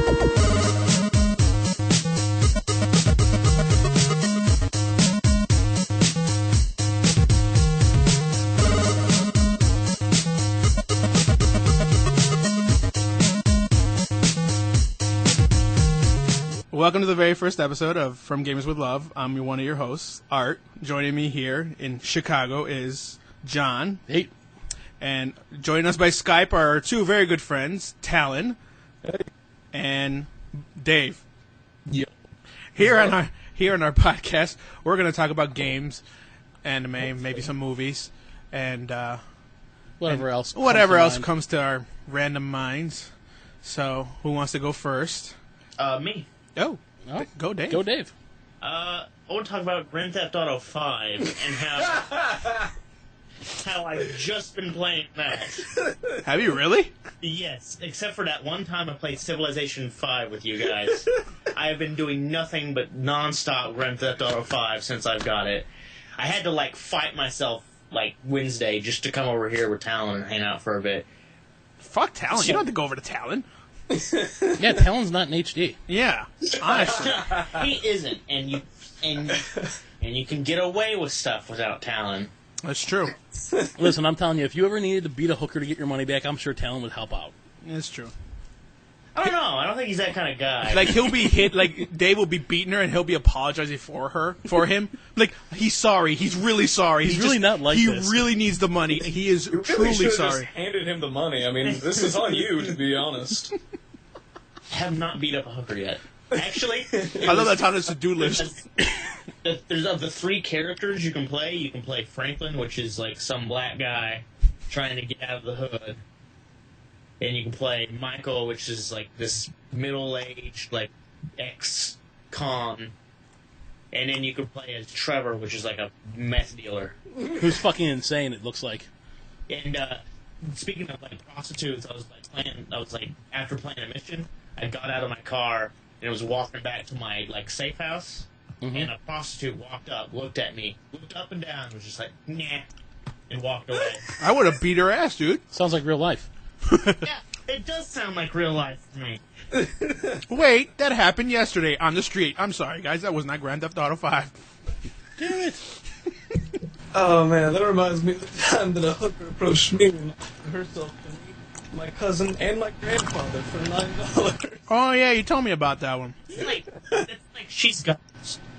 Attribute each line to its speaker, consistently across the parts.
Speaker 1: Welcome to the very first episode of From Gamers with Love. I'm one of your hosts, Art. Joining me here in Chicago is John.
Speaker 2: Hey.
Speaker 1: And joining us by Skype are our two very good friends, Talon.
Speaker 3: Hey.
Speaker 1: And Dave.
Speaker 3: Yeah.
Speaker 1: Here on our podcast, we're going to talk about games, anime, maybe some movies, and
Speaker 2: whatever else
Speaker 1: comes to our random minds. So, who wants to go first?
Speaker 4: Me.
Speaker 1: Oh, go Dave.
Speaker 2: Go Dave.
Speaker 4: I want to talk about Grand Theft Auto 5 and how I've just been playing that.
Speaker 1: Have you really?
Speaker 4: Yes, except for that one time I played Civilization 5 with you guys. I have been doing nothing but non-stop Grand Theft Auto 5 since I've got it. I had to, fight myself, Wednesday just to come over here with Talon and hang out for a bit.
Speaker 1: Fuck Talon. You don't have to go over to Talon.
Speaker 2: Yeah, Talon's not in HD.
Speaker 1: Yeah, honestly.
Speaker 4: He isn't, and you can get away with stuff without Talon.
Speaker 1: That's true.
Speaker 2: Listen, I'm telling you, if you ever needed to beat a hooker to get your money back, I'm sure Talon would help out.
Speaker 1: That's true.
Speaker 4: I don't know. I don't think he's that kind of guy.
Speaker 1: He'll be hit. Dave will be beating her, and he'll be apologizing for him. He's sorry. He's really sorry.
Speaker 2: He's really not like this.
Speaker 1: He really needs the money. He is truly sorry.
Speaker 3: Just handed him the money. I mean, this is on you, to be honest.
Speaker 4: I have not beat up a hooker yet. Actually,
Speaker 1: I love that's on his to-do list.
Speaker 4: There's of the three characters you can play Franklin, which is some black guy trying to get out of the hood. And you can play Michael, which is this middle-aged, ex-con. And then you can play as Trevor, which is a meth dealer.
Speaker 2: Who's fucking insane, it looks like.
Speaker 4: And speaking of prostitutes, I was after playing a mission, I got out of my car and was walking back to my safe house, and a prostitute walked up, looked at me, looked up and down, was just nah, and walked away.
Speaker 1: I would have beat her ass, dude.
Speaker 2: Sounds like real life.
Speaker 4: Yeah, it does sound like real life to me.
Speaker 1: Wait, that happened yesterday on the street. I'm sorry, guys, that was not Grand Theft Auto 5.
Speaker 2: Damn it.
Speaker 3: Oh man, that reminds me of the time that a hooker approached me and offered herself to me, my cousin, and my grandfather for $9.
Speaker 1: Oh yeah, you told me about that one.
Speaker 4: It's she's got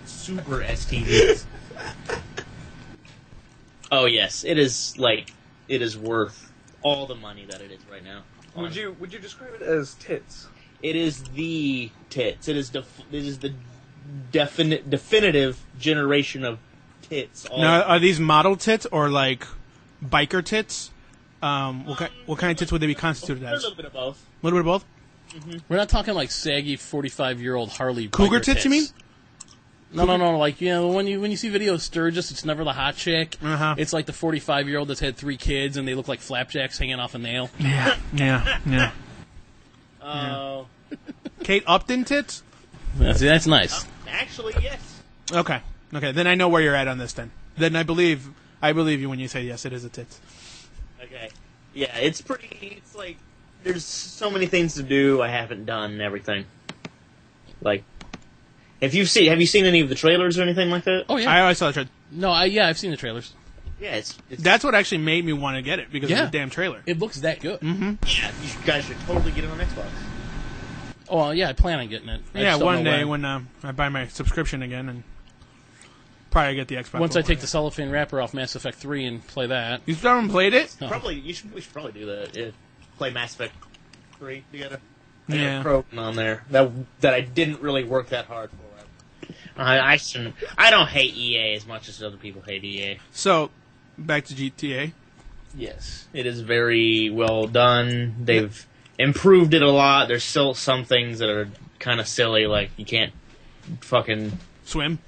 Speaker 4: super STDs. Oh yes, it is it is worth all the money that it is right now.
Speaker 3: Would you describe it as tits?
Speaker 4: It is the tits. It is the definitive generation of tits.
Speaker 1: Now, are these model tits or biker tits? What kind of tits would they be constituted as?
Speaker 4: A little bit of both.
Speaker 1: A little bit of both?
Speaker 2: Mm-hmm. We're not talking saggy 45-year-old Harley
Speaker 1: cougar tits, you mean?
Speaker 2: No. When you see videos of Sturgis, it's never the hot chick.
Speaker 1: Uh-huh.
Speaker 2: It's the 45-year-old that's had 3 kids, and they look like flapjacks hanging off a nail.
Speaker 1: Yeah.
Speaker 4: Oh.
Speaker 1: Kate Upton tits?
Speaker 2: That's nice.
Speaker 4: Actually, yes.
Speaker 1: Okay, then I know where you're at on this then. Then I believe you when you say yes, it is a tits.
Speaker 4: Okay. Yeah, it's there's so many things to do I haven't done and everything. Have you seen any of the trailers or anything like that?
Speaker 2: Oh yeah,
Speaker 1: I always saw the trailer.
Speaker 2: No, I've seen the trailers.
Speaker 4: Yeah, it's
Speaker 1: that's what actually made me want to get it because of the damn trailer.
Speaker 2: It looks that good.
Speaker 1: Mm-hmm.
Speaker 4: Yeah, you guys should totally get it on Xbox.
Speaker 2: Oh well, yeah, I plan on getting it.
Speaker 1: Yeah, one day when I buy my subscription again and probably get the Xbox.
Speaker 2: Once I take the cellophane wrapper off Mass Effect 3 and play that.
Speaker 1: You still haven't played it?
Speaker 4: No. We should probably do that. Yeah. Play Mass Effect 3 together.
Speaker 1: I got
Speaker 4: a program on there that I didn't really work that hard for. I don't hate EA as much as other people hate EA.
Speaker 1: So, back to GTA.
Speaker 4: Yes, it is very well done. They've improved it a lot. There's still some things that are kind of silly, like you can't fucking
Speaker 1: swim.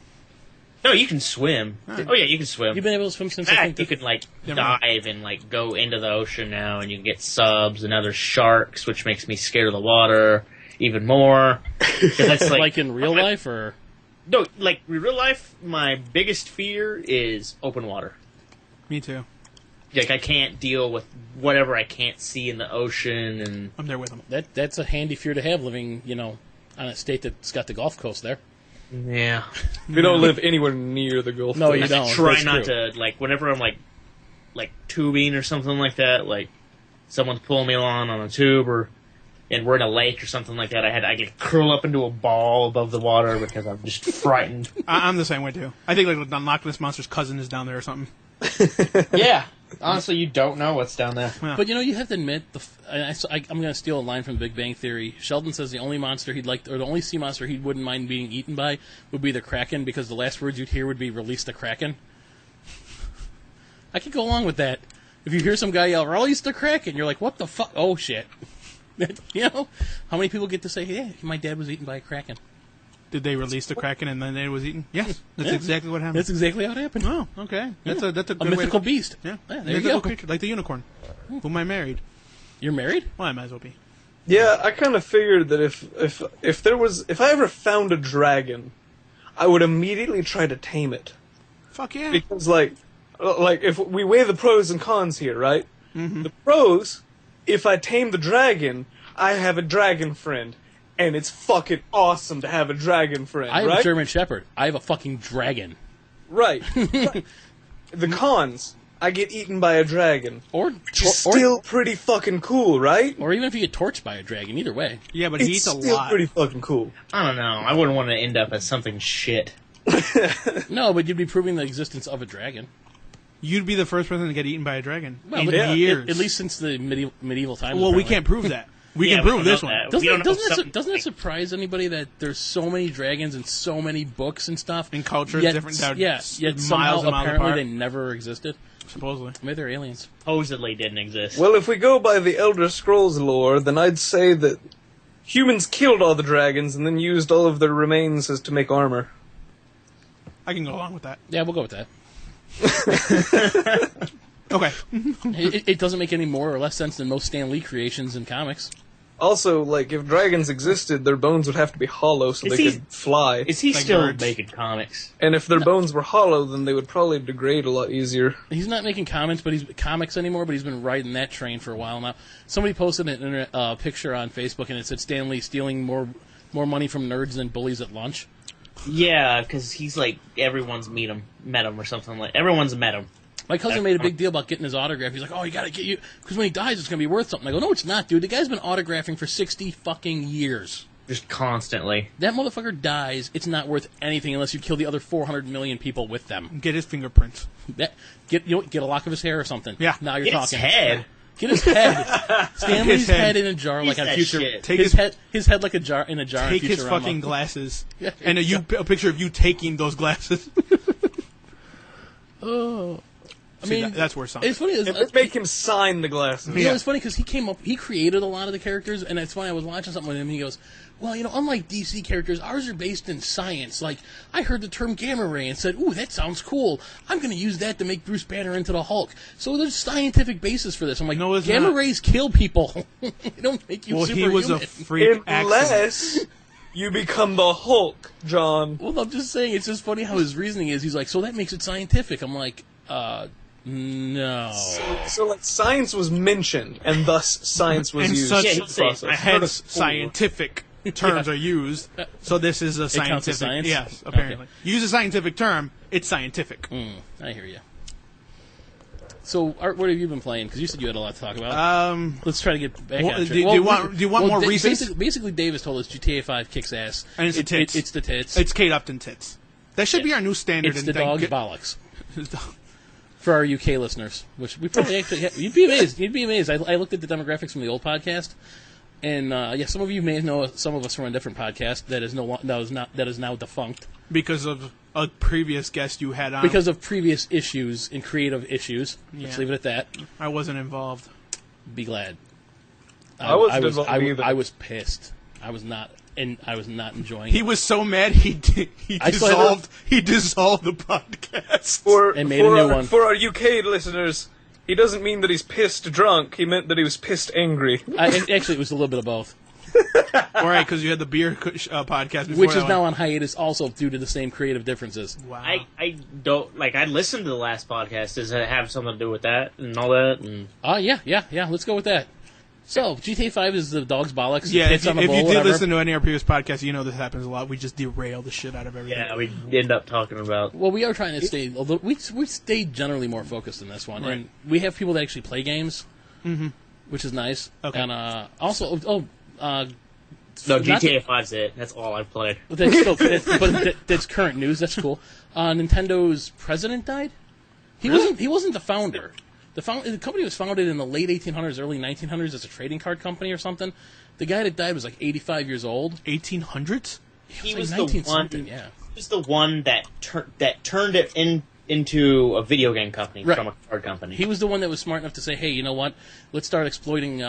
Speaker 4: No, you can swim. Right. Oh yeah, you can swim.
Speaker 2: You've been able to swim since
Speaker 4: I think you can dive and go into the ocean now, and you can get subs and other sharks, which makes me scared of the water even more. That's
Speaker 2: like in real life, or
Speaker 4: no, in real life, my biggest fear is open water.
Speaker 1: Me too.
Speaker 4: Like, I can't deal with whatever I can't see in the ocean, and
Speaker 1: I'm there with him.
Speaker 2: That's a handy fear to have, living, on a state that's got the Gulf Coast there.
Speaker 4: yeah.
Speaker 3: We don't live anywhere near the Gulf.
Speaker 2: No,
Speaker 3: Coast.
Speaker 2: you don't.
Speaker 4: Try
Speaker 2: That's
Speaker 4: not
Speaker 2: true.
Speaker 4: to, like, whenever I'm, like tubing or something like that, like, someone's pulling me along on a tube, and we're in a lake or something like that, I get curl up into a ball above the water because I'm just frightened.
Speaker 1: I'm the same way too. I think like the Loch Ness Monster's cousin is down there or something.
Speaker 4: Yeah. Honestly, you don't know what's down there.
Speaker 1: Yeah.
Speaker 2: But you have to admit, I'm going to steal a line from The Big Bang Theory. Sheldon says the only monster he'd like, or the only sea monster he wouldn't mind being eaten by, would be the Kraken, because the last words you'd hear would be "release the Kraken." I could go along with that. If you hear some guy yell "release the Kraken," you're like, "What the fuck? Oh shit!" How many people get to say, "Yeah, my dad was eaten by a Kraken"?
Speaker 1: Did they release the Kraken and then it was eaten? Yes, that's exactly what happened.
Speaker 2: That's exactly how it happened.
Speaker 1: Oh, okay. That's a good
Speaker 2: A
Speaker 1: way
Speaker 2: mythical
Speaker 1: to,
Speaker 2: beast.
Speaker 1: Yeah,
Speaker 2: There you
Speaker 1: mythical
Speaker 2: go.
Speaker 1: creature, like the unicorn, whom I married.
Speaker 2: You're married?
Speaker 1: Well, I might as well be.
Speaker 3: Yeah, I kind of figured that if I ever found a dragon, I would immediately try to tame it.
Speaker 1: Fuck yeah.
Speaker 3: Because like if we weigh the pros and cons here, right?
Speaker 1: Mm-hmm.
Speaker 3: The pros, if I tame the dragon, I have a dragon friend, and it's fucking awesome to have a dragon friend,
Speaker 2: I have
Speaker 3: right?
Speaker 2: a German Shepherd. I have a fucking dragon.
Speaker 3: Right. The cons, I get eaten by a dragon.
Speaker 2: Or
Speaker 3: Still pretty fucking cool, right?
Speaker 2: or even if you get torched by a dragon, either way.
Speaker 1: Yeah, but he
Speaker 3: It's
Speaker 1: eats a
Speaker 3: still
Speaker 1: lot.
Speaker 3: pretty fucking cool.
Speaker 4: I don't know. I wouldn't want to end up as something shit.
Speaker 2: No, but you'd be proving the existence of a dragon.
Speaker 1: You'd be the first person to get eaten by a dragon
Speaker 2: Well,
Speaker 1: in
Speaker 2: but
Speaker 1: years.
Speaker 2: At least since the medieval times.
Speaker 1: Well, we
Speaker 2: apparently.
Speaker 1: can't prove that. We
Speaker 4: Yeah,
Speaker 1: can
Speaker 4: we
Speaker 1: prove
Speaker 4: don't
Speaker 1: this
Speaker 4: know
Speaker 1: one.
Speaker 4: that. We don't know something
Speaker 2: Doesn't it
Speaker 4: like-
Speaker 2: surprise anybody that there's so many dragons and so many books and stuff?
Speaker 1: And cultures
Speaker 2: yet,
Speaker 1: different down
Speaker 2: Yeah, yet somehow
Speaker 1: miles and miles
Speaker 2: apparently
Speaker 1: apart.
Speaker 2: they never existed.
Speaker 1: Supposedly.
Speaker 2: Maybe they're aliens.
Speaker 4: Supposedly didn't exist.
Speaker 3: Well, if we go by the Elder Scrolls lore, then I'd say that humans killed all the dragons and then used all of their remains as to make armor.
Speaker 1: I can go along with that.
Speaker 2: Yeah, we'll go with that.
Speaker 1: Okay.
Speaker 2: It doesn't make any more or less sense than most Stan Lee creations in comics.
Speaker 3: Also, like, if dragons existed, their bones would have to be hollow so
Speaker 4: Is
Speaker 3: they
Speaker 4: he-
Speaker 3: could fly.
Speaker 4: Is he
Speaker 1: Like
Speaker 4: still
Speaker 1: birds.
Speaker 4: making comics?
Speaker 3: And if their bones were hollow, then they would probably degrade a lot easier.
Speaker 2: He's not making comics anymore, but he's been riding that train for a while now. Somebody posted a picture on Facebook, and it said Stan Lee stealing more money from nerds than bullies at lunch.
Speaker 4: Yeah, because he's like, everyone's met him or something like. Everyone's met him.
Speaker 2: My cousin made a big deal about getting his autograph. He's like, "Oh, you got to get you because when he dies, it's going to be worth something." I go, "No, it's not, dude. The guy's been autographing for 60 fucking years.
Speaker 4: Just constantly.
Speaker 2: That motherfucker dies. It's not worth anything unless you kill the other 400 million people with them.
Speaker 1: Get his fingerprints.
Speaker 2: Get a lock of his hair or something.
Speaker 1: Yeah.
Speaker 2: Now you're
Speaker 4: Get his
Speaker 2: talking.
Speaker 4: head.
Speaker 2: Get his head. Stanley's
Speaker 1: His head.
Speaker 2: head in a jar like
Speaker 4: Piece
Speaker 2: on
Speaker 4: that
Speaker 2: Future.
Speaker 4: shit.
Speaker 1: Take
Speaker 2: His head like a jar in a jar.
Speaker 1: Take
Speaker 2: in
Speaker 1: his
Speaker 2: Futurama.
Speaker 1: fucking glasses.
Speaker 2: Yeah.
Speaker 1: And a picture of you taking those glasses.
Speaker 2: Oh. I
Speaker 1: See,
Speaker 2: mean,
Speaker 1: that's worth something.
Speaker 2: it's funny.
Speaker 3: And make him sign the glasses.
Speaker 2: You know, it's funny because he created a lot of the characters, and it's funny, I was watching something with him, and he goes, well, unlike DC characters, ours are based in science. Like, I heard the term gamma ray and said, ooh, that sounds cool. I'm going to use that to make Bruce Banner into the Hulk. So there's scientific basis for this. I'm like,
Speaker 1: No, it's
Speaker 2: gamma
Speaker 1: not.
Speaker 2: rays kill people. They don't make you
Speaker 1: Well, he was a
Speaker 2: superhuman.
Speaker 1: freak accident.
Speaker 3: Unless you become the Hulk, John.
Speaker 2: Well, I'm just saying, it's just funny how his reasoning is. He's like, so that makes it scientific. I'm like, no.
Speaker 3: So, like, science was mentioned, and thus science was
Speaker 1: And
Speaker 3: used
Speaker 1: such
Speaker 3: in
Speaker 4: Yeah,
Speaker 3: the
Speaker 4: he'd say,
Speaker 3: process.
Speaker 4: I heard
Speaker 1: Hence,
Speaker 4: of-
Speaker 1: scientific terms are used. So this is a
Speaker 2: counts as
Speaker 1: scientific.
Speaker 2: science?
Speaker 1: Yes, apparently. Use a scientific term. It's scientific.
Speaker 2: I hear you. So, Art, what have you been playing? Because you said you had a lot to talk about. Let's try to get back
Speaker 1: well,
Speaker 2: on
Speaker 1: do
Speaker 2: track.
Speaker 1: you want more recent?
Speaker 2: Basically, Dave has told us GTA 5 kicks ass.
Speaker 1: And it's the tits.
Speaker 2: It's the tits.
Speaker 1: It's Kate Upton tits. That should be our new standard.
Speaker 2: It's the
Speaker 1: and
Speaker 2: dog's bollocks. For our UK listeners, which we probably actually have. You'd be amazed. You'd be amazed. I looked at the demographics from the old podcast, and some of you may know some of us from a different podcast that is now defunct
Speaker 1: because of a previous guest you had on.
Speaker 2: because of previous issues and creative issues.
Speaker 1: Yeah.
Speaker 2: Let's leave it at that.
Speaker 1: I wasn't involved.
Speaker 2: Be glad.
Speaker 3: I wasn't involved either.
Speaker 2: I was pissed. I was not enjoying
Speaker 1: He
Speaker 2: it.
Speaker 1: was so mad he
Speaker 2: I still have
Speaker 1: dissolved the podcast.
Speaker 2: And made a new one.
Speaker 3: For our UK listeners, he doesn't mean that he's pissed drunk. He meant that he was pissed angry.
Speaker 2: Actually, it was a little bit of both.
Speaker 1: All right, because you had the beer podcast before.
Speaker 2: Which
Speaker 1: that
Speaker 2: is
Speaker 1: one.
Speaker 2: now on hiatus also due to the same creative differences.
Speaker 1: Wow.
Speaker 4: I don't like. I listened to the last podcast. Does it have something to do with that and all that? And
Speaker 2: Yeah. Let's go with that. So, GTA 5 is the dog's bollocks.
Speaker 1: Yeah,
Speaker 2: hits
Speaker 1: if
Speaker 2: on the
Speaker 1: you
Speaker 2: bowl,
Speaker 1: did
Speaker 2: whatever.
Speaker 1: listen to any of our previous podcasts, you know this happens a lot. We just derail the shit out of everything.
Speaker 4: yeah, we end up talking about.
Speaker 2: Well, we are trying to stay. Although we stay generally more focused in this one,
Speaker 1: Right.
Speaker 2: and we have people that actually play games, which is nice.
Speaker 1: Okay.
Speaker 2: And also,
Speaker 4: No,
Speaker 2: not
Speaker 4: GTA 5's it. That's all I've played.
Speaker 2: that's still, that's current news. That's cool. Nintendo's president died. He wasn't the founder. The company was founded in the late 1800s, early 1900s as a trading card company or something. The guy that died was like 85 years old.
Speaker 1: 1800s?
Speaker 4: He
Speaker 2: like
Speaker 4: was
Speaker 2: 19
Speaker 4: the one.
Speaker 2: something, yeah.
Speaker 4: He was the one that turned it into a video game company
Speaker 2: Right.
Speaker 4: from a card company.
Speaker 2: He was the one that was smart enough to say, hey, you know what? Let's start exploiting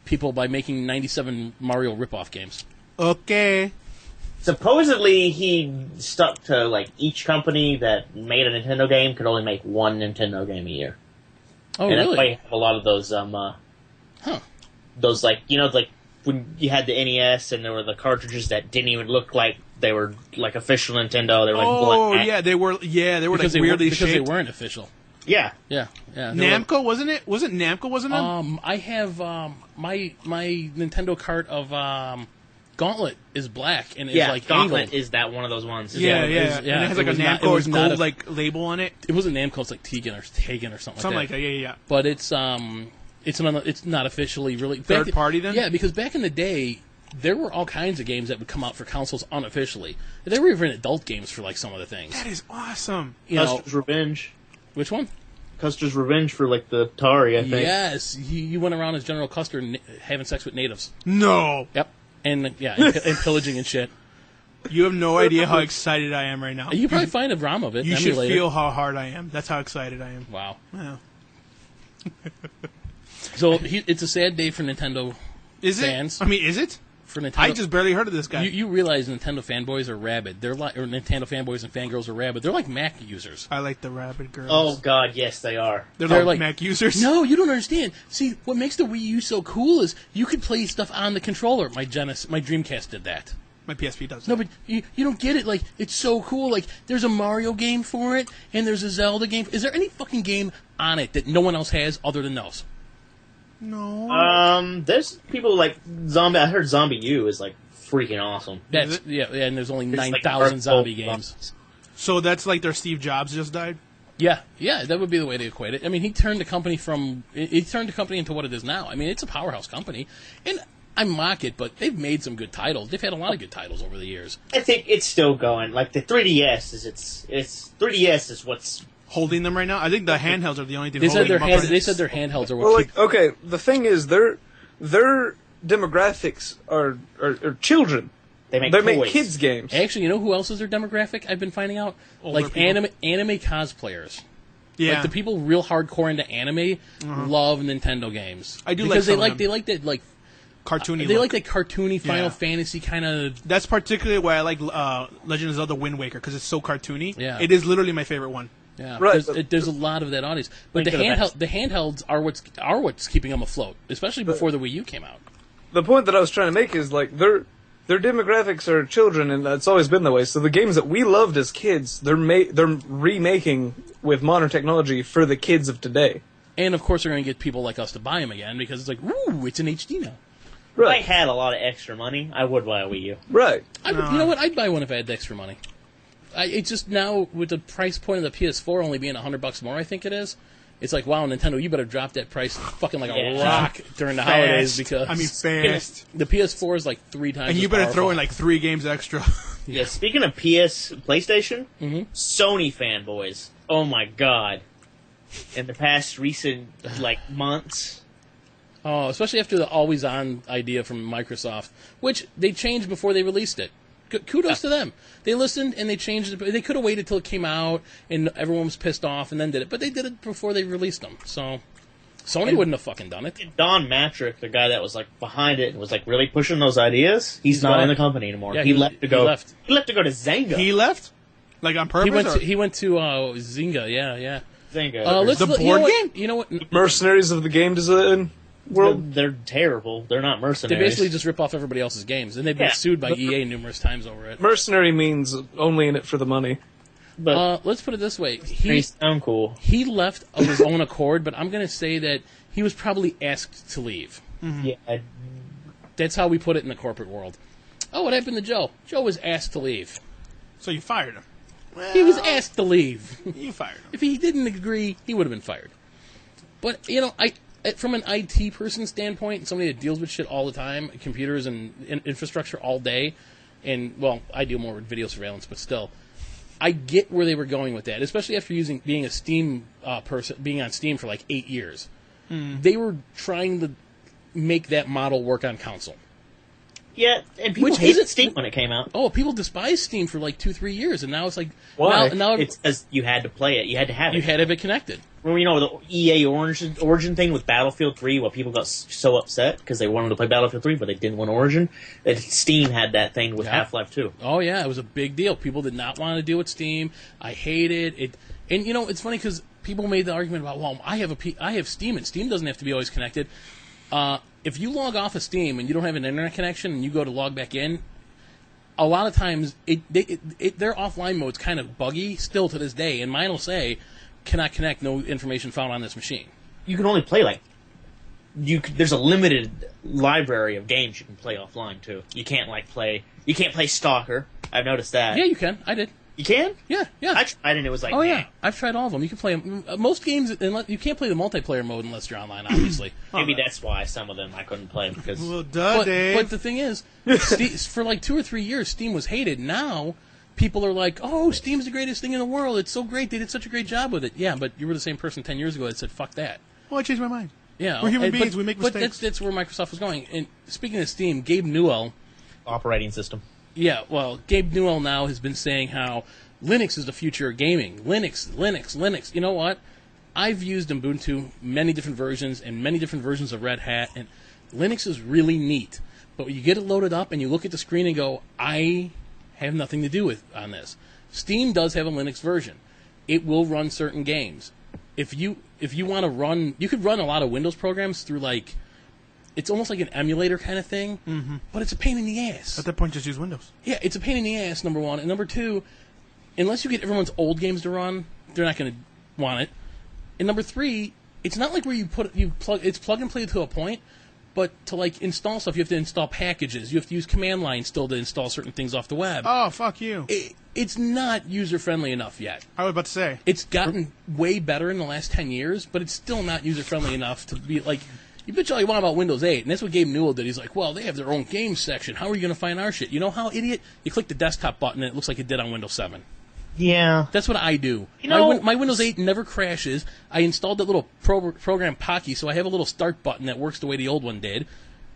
Speaker 2: people by making 97 Mario ripoff games.
Speaker 1: Okay.
Speaker 4: Supposedly, he stuck to like each company that made a Nintendo game could only make one Nintendo game a year.
Speaker 2: Oh,
Speaker 4: And that's why
Speaker 2: really?
Speaker 4: you have a lot of those those like like when you had the NES and there were the cartridges that didn't even look like they were like official Nintendo. They were like black.
Speaker 1: yeah, they were
Speaker 2: Because
Speaker 1: like weirdly
Speaker 2: because they
Speaker 1: shaped.
Speaker 2: weren't official.
Speaker 4: Yeah.
Speaker 2: Yeah. They were-
Speaker 1: Namco, wasn't it? Wasn't Namco, wasn't it?
Speaker 2: I have my Nintendo cart of Gauntlet is black and is
Speaker 4: Yeah,
Speaker 2: like
Speaker 4: Gauntlet
Speaker 2: angled.
Speaker 4: is that one of those ones.
Speaker 1: yeah.
Speaker 2: it was-
Speaker 1: And it has like
Speaker 2: it
Speaker 1: a
Speaker 2: was not-
Speaker 1: Namco
Speaker 2: it was
Speaker 1: or
Speaker 2: not
Speaker 1: gold
Speaker 2: a-
Speaker 1: like label on it.
Speaker 2: It wasn't Namco, it's like Tegan or Tagan or something
Speaker 1: Something
Speaker 2: like
Speaker 1: like
Speaker 2: that.
Speaker 1: that, yeah.
Speaker 2: But it's not officially really
Speaker 1: Third party then?
Speaker 2: Yeah, because back in the day there were all kinds of games that would come out for consoles unofficially. There were even adult games for like some of the things.
Speaker 1: That is awesome.
Speaker 2: You know,
Speaker 4: Custer's Revenge.
Speaker 2: which one?
Speaker 4: Custer's Revenge for like the Atari, I think.
Speaker 2: Yes, you went around as General Custer having sex with natives.
Speaker 1: No.
Speaker 2: Yep. And and pillaging and shit.
Speaker 1: You have no idea how excited I am right now.
Speaker 2: You probably find a ROM of it.
Speaker 1: You
Speaker 2: and
Speaker 1: should
Speaker 2: emulate
Speaker 1: feel
Speaker 2: it.
Speaker 1: how hard I am. That's how excited I am.
Speaker 2: Wow.
Speaker 1: Yeah.
Speaker 2: So it's a sad day for Nintendo
Speaker 1: Is it?
Speaker 2: fans.
Speaker 1: I mean, is it?
Speaker 2: For Nintendo,
Speaker 1: I just barely heard of this guy.
Speaker 2: you realize Nintendo fanboys are rabid. They're like, or Nintendo fanboys and fangirls are rabid. They're like Mac users.
Speaker 1: I like the rabid girls.
Speaker 4: Oh God, yes they are.
Speaker 1: they're
Speaker 2: they're
Speaker 1: like
Speaker 2: like-
Speaker 1: Mac users.
Speaker 2: No, you don't understand. See, what makes the Wii U so cool is you could play stuff on the controller. My Dreamcast did that.
Speaker 1: My PSP does.
Speaker 2: No, but you don't get it. Like, it's so cool. Like, there's a Mario game for it, and there's a Zelda game. Is there any fucking game on it that no one else has other than those?
Speaker 1: No.
Speaker 4: There's people like Zombie. I heard Zombie U is like freaking awesome.
Speaker 2: That's
Speaker 1: it?
Speaker 2: yeah, and there's only
Speaker 4: It's like
Speaker 2: 9,000 zombie
Speaker 4: Dark Souls.
Speaker 2: games.
Speaker 1: So that's like their Steve Jobs just died?
Speaker 2: Yeah, that would be the way to equate it. I mean, he turned the company into what it is now. I mean, it's a powerhouse company, and I mock it, but they've made some good titles. They've had a lot of good titles over the years.
Speaker 4: I think it's still going. Like the 3DS is it's 3DS is what's
Speaker 1: Holding them right now? I think the handhelds are the only thing
Speaker 2: They
Speaker 1: holding
Speaker 2: said
Speaker 1: them up right
Speaker 2: they said their handhelds are what
Speaker 3: Well,
Speaker 2: keep.
Speaker 3: like, okay, the thing is, their demographics are children.
Speaker 4: they make
Speaker 3: They
Speaker 4: toys.
Speaker 3: make kids games.
Speaker 2: Actually, you know who else is their demographic? I've been finding out,
Speaker 1: Older
Speaker 2: like
Speaker 1: people.
Speaker 2: anime cosplayers.
Speaker 1: Yeah.
Speaker 2: Like the people real hardcore into anime love Nintendo games.
Speaker 1: I do like
Speaker 2: because
Speaker 1: some of
Speaker 2: they
Speaker 1: them.
Speaker 2: like that like
Speaker 1: Cartoony
Speaker 2: they
Speaker 1: look.
Speaker 2: like that cartoony Final
Speaker 1: Yeah.
Speaker 2: Fantasy kind of.
Speaker 1: That's particularly why I like Legend of Zelda Wind Waker, because it's so cartoony.
Speaker 2: Yeah.
Speaker 1: It is literally my favorite one.
Speaker 2: Yeah,
Speaker 3: Right.
Speaker 2: there's a lot of that audience, but
Speaker 4: Link to the past.
Speaker 2: the handhelds are what's keeping them afloat, especially before the Wii U came out.
Speaker 3: The point that I was trying to make is like their demographics are children, and that's always been the way. So the games that we loved as kids, they're remaking with modern technology for the kids of today.
Speaker 2: And of course, they're going to get people like us to buy them again because it's like, ooh, it's in HD now.
Speaker 4: If I
Speaker 3: Right.
Speaker 4: had a lot of extra money, I would buy a Wii U.
Speaker 3: Right.
Speaker 2: You know what? I'd buy one if I had the extra money. It's just now with the price point of the PS4 only being $100 more, I think it is. It's like, wow, Nintendo, you better drop that price fucking like a
Speaker 4: Yeah.
Speaker 2: rock during the holidays because
Speaker 1: I mean, fast.
Speaker 2: the PS4 is like 3 times.
Speaker 1: And you
Speaker 2: as
Speaker 1: better
Speaker 2: powerful.
Speaker 1: throw in like 3 games extra.
Speaker 4: Yeah. Speaking of PlayStation, Sony fanboys. Oh my God! In the past recent months.
Speaker 2: Oh, especially after the always-on idea from Microsoft, which they changed before they released it. Kudos to them. They listened and they changed it. They could have waited till it came out and everyone was pissed off and then did it, but they did it before they released them. So Sony wouldn't have fucking done it.
Speaker 4: Don Mattrick, the guy that was like behind it and was like really pushing those ideas, he's not
Speaker 2: gone.
Speaker 4: in the company anymore.
Speaker 2: Yeah,
Speaker 4: he left to go.
Speaker 2: he left.
Speaker 4: He left to go to Zynga.
Speaker 1: He left? Like on purpose?
Speaker 2: He went to Zynga. Yeah.
Speaker 4: Zynga.
Speaker 1: The board game?
Speaker 2: You know what?
Speaker 3: Mercenaries of the game design. world.
Speaker 4: They're terrible. They're not
Speaker 2: They
Speaker 4: mercenaries.
Speaker 2: basically just rip off everybody else's games, and they've been sued by EA numerous times over it.
Speaker 3: Mercenary means only in it for the money.
Speaker 4: But
Speaker 2: Let's put it this way:
Speaker 4: they sound cool.
Speaker 2: he left of his own accord, but I'm going to say that he was probably asked to leave.
Speaker 4: Yeah,
Speaker 2: That's how we put it in the corporate world. Oh, what happened to Joe? Joe was asked to leave.
Speaker 1: So you fired him. Well,
Speaker 2: He was asked to leave.
Speaker 1: You fired him.
Speaker 2: If he didn't agree, he would have been fired. But, from an IT person standpoint, somebody that deals with shit all the time, computers and infrastructure all day, and, well, I deal more with video surveillance, but still, I get where they were going with that, especially after being a Steam person, being on Steam for like 8 years. They were trying to make that model work on console.
Speaker 4: Yeah, and people
Speaker 2: Which
Speaker 4: hated
Speaker 2: isn't-
Speaker 4: Steam when it came out.
Speaker 2: Oh, people despised Steam for like 2-3 years, and now it's like
Speaker 3: Why?
Speaker 2: Now
Speaker 4: It's because you had to play it. You had to have
Speaker 2: you
Speaker 4: it.
Speaker 2: had to have it connected.
Speaker 4: Well, the EA Origin thing with Battlefield 3, where people got so upset because they wanted to play Battlefield 3, but they didn't want Origin. That Steam had that thing with
Speaker 2: Yeah.
Speaker 4: Half-Life 2.
Speaker 2: Oh yeah, it was a big deal. People did not want to deal with Steam. I hated it. And it's funny because people made the argument about, well, I have Steam, and Steam doesn't have to be always connected. If you log off of Steam and you don't have an internet connection and you go to log back in, a lot of times their offline mode's kind of buggy still to this day, and mine will say, cannot connect, no information found on this machine.
Speaker 4: You can only play there's a limited library of games you can play offline too. You can't play Stalker. I've noticed that.
Speaker 2: Yeah, you can. I did.
Speaker 4: You can?
Speaker 2: Yeah.
Speaker 4: I tried and it was like,
Speaker 2: Oh yeah,
Speaker 4: nah.
Speaker 2: I've tried all of them. You can play most games. You can't play the multiplayer mode unless you're online, obviously.
Speaker 4: Maybe that's why some of them I couldn't play because
Speaker 1: Well, duh,
Speaker 2: But
Speaker 1: Dave.
Speaker 2: the thing is, for like 2 or 3 years, Steam was hated. Now, people are like, "Oh, Steam's the greatest thing in the world. It's so great. They did such a great job with it." Yeah, but you were the same person 10 years ago that said, "Fuck that."
Speaker 1: Well, I changed my mind.
Speaker 2: Yeah,
Speaker 1: We're human beings.
Speaker 2: But,
Speaker 1: We make
Speaker 2: but
Speaker 1: mistakes.
Speaker 2: that's where Microsoft was going. And speaking of Steam, Gabe Newell.
Speaker 4: operating system.
Speaker 2: Yeah, well, Gabe Newell now has been saying how Linux is the future of gaming. Linux. You know what? I've used Ubuntu, many different versions, and many different versions of Red Hat, and Linux is really neat. But when you get it loaded up and you look at the screen and go, I have nothing to do on this. Steam does have a Linux version. It will run certain games. If you want to run, you could run a lot of Windows programs through it's almost like an emulator kind of thing, but it's a pain in the ass.
Speaker 1: At that point, just use Windows.
Speaker 2: Yeah, it's a pain in the ass, number one. And number two, unless you get everyone's old games to run, they're not going to want it. And number three, it's not like where it's plug and play to a point, but to install stuff, you have to install packages. You have to use command line still to install certain things off the web.
Speaker 1: Oh, fuck you.
Speaker 2: It's not user-friendly enough yet.
Speaker 1: I was about to say.
Speaker 2: It's gotten way better in the last 10 years, but it's still not user-friendly enough to be like... You bitch all you want about Windows 8, and that's what Gabe Newell did. He's like, well, they have their own games section. How are you going to find our shit? You know how, idiot? You click the desktop button, and it looks like it did on Windows 7.
Speaker 4: Yeah.
Speaker 2: That's what I do.
Speaker 4: You know,
Speaker 2: my Windows 8 never crashes. I installed that little program Pocky, so I have a little start button that works the way the old one did,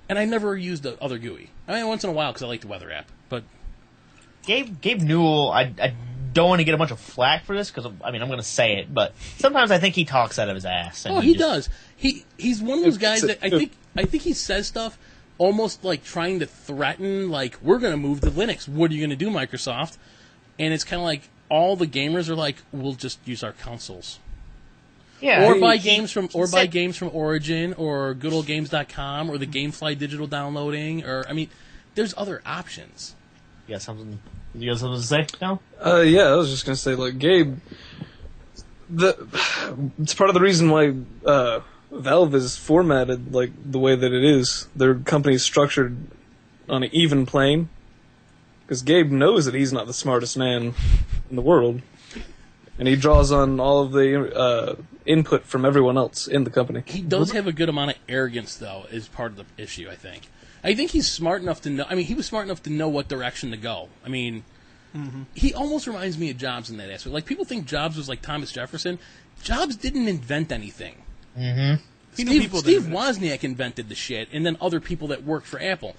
Speaker 2: and I never used the other GUI. I mean, once in a while because I like the weather app, but...
Speaker 4: Gabe Newell, I don't want to get a bunch of flack for this because I'm going to say it, but sometimes I think he talks out of his ass. And
Speaker 2: he does. He's one of those guys that I think he says stuff almost like trying to threaten, like, we're going to move to Linux. What are you going to do, Microsoft? And it's kind of like all the gamers are like, we'll just use our consoles.
Speaker 4: Yeah.
Speaker 2: Or buy games from Origin or goodoldgames.com or the GameFly digital downloading there's other options.
Speaker 4: You got something to say? No?
Speaker 3: Yeah, I was just gonna say, Gabe. It's part of the reason why Valve is formatted the way that it is. Their company's structured on an even plane. Because Gabe knows that he's not the smartest man in the world, and he draws on all of the input from everyone else in the company.
Speaker 2: He does have a good amount of arrogance, though, is part of the issue, I think. I think he's smart enough to know... I mean, he was smart enough to know what direction to go. I mean, he almost reminds me of Jobs in that aspect. People think Jobs was like Thomas Jefferson. Jobs didn't invent anything.
Speaker 1: Mm-hmm.
Speaker 2: Steve Wozniak invented the shit, and then other people that worked for Apple.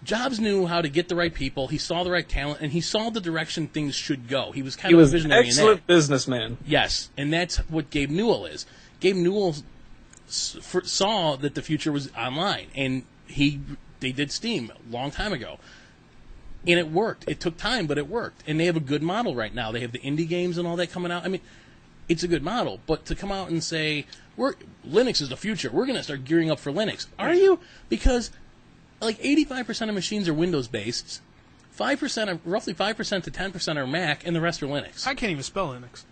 Speaker 2: Jobs knew how to get the right people, he saw the right talent, and he saw the direction things should go. He was kind of a visionary in that.
Speaker 3: Excellent businessman.
Speaker 2: Yes, and that's what Gabe Newell is. Gabe Newell saw that the future was online, and they did Steam a long time ago. And it worked. It took time, but it worked. And they have a good model right now. They have the indie games and all that coming out. I mean, it's a good model. But to come out and say, Linux is the future, we're going to start gearing up for Linux. Are you? Because like 85% of machines are Windows-based, roughly 5% to 10% are Mac, and the rest are Linux.
Speaker 1: I can't even spell Linux.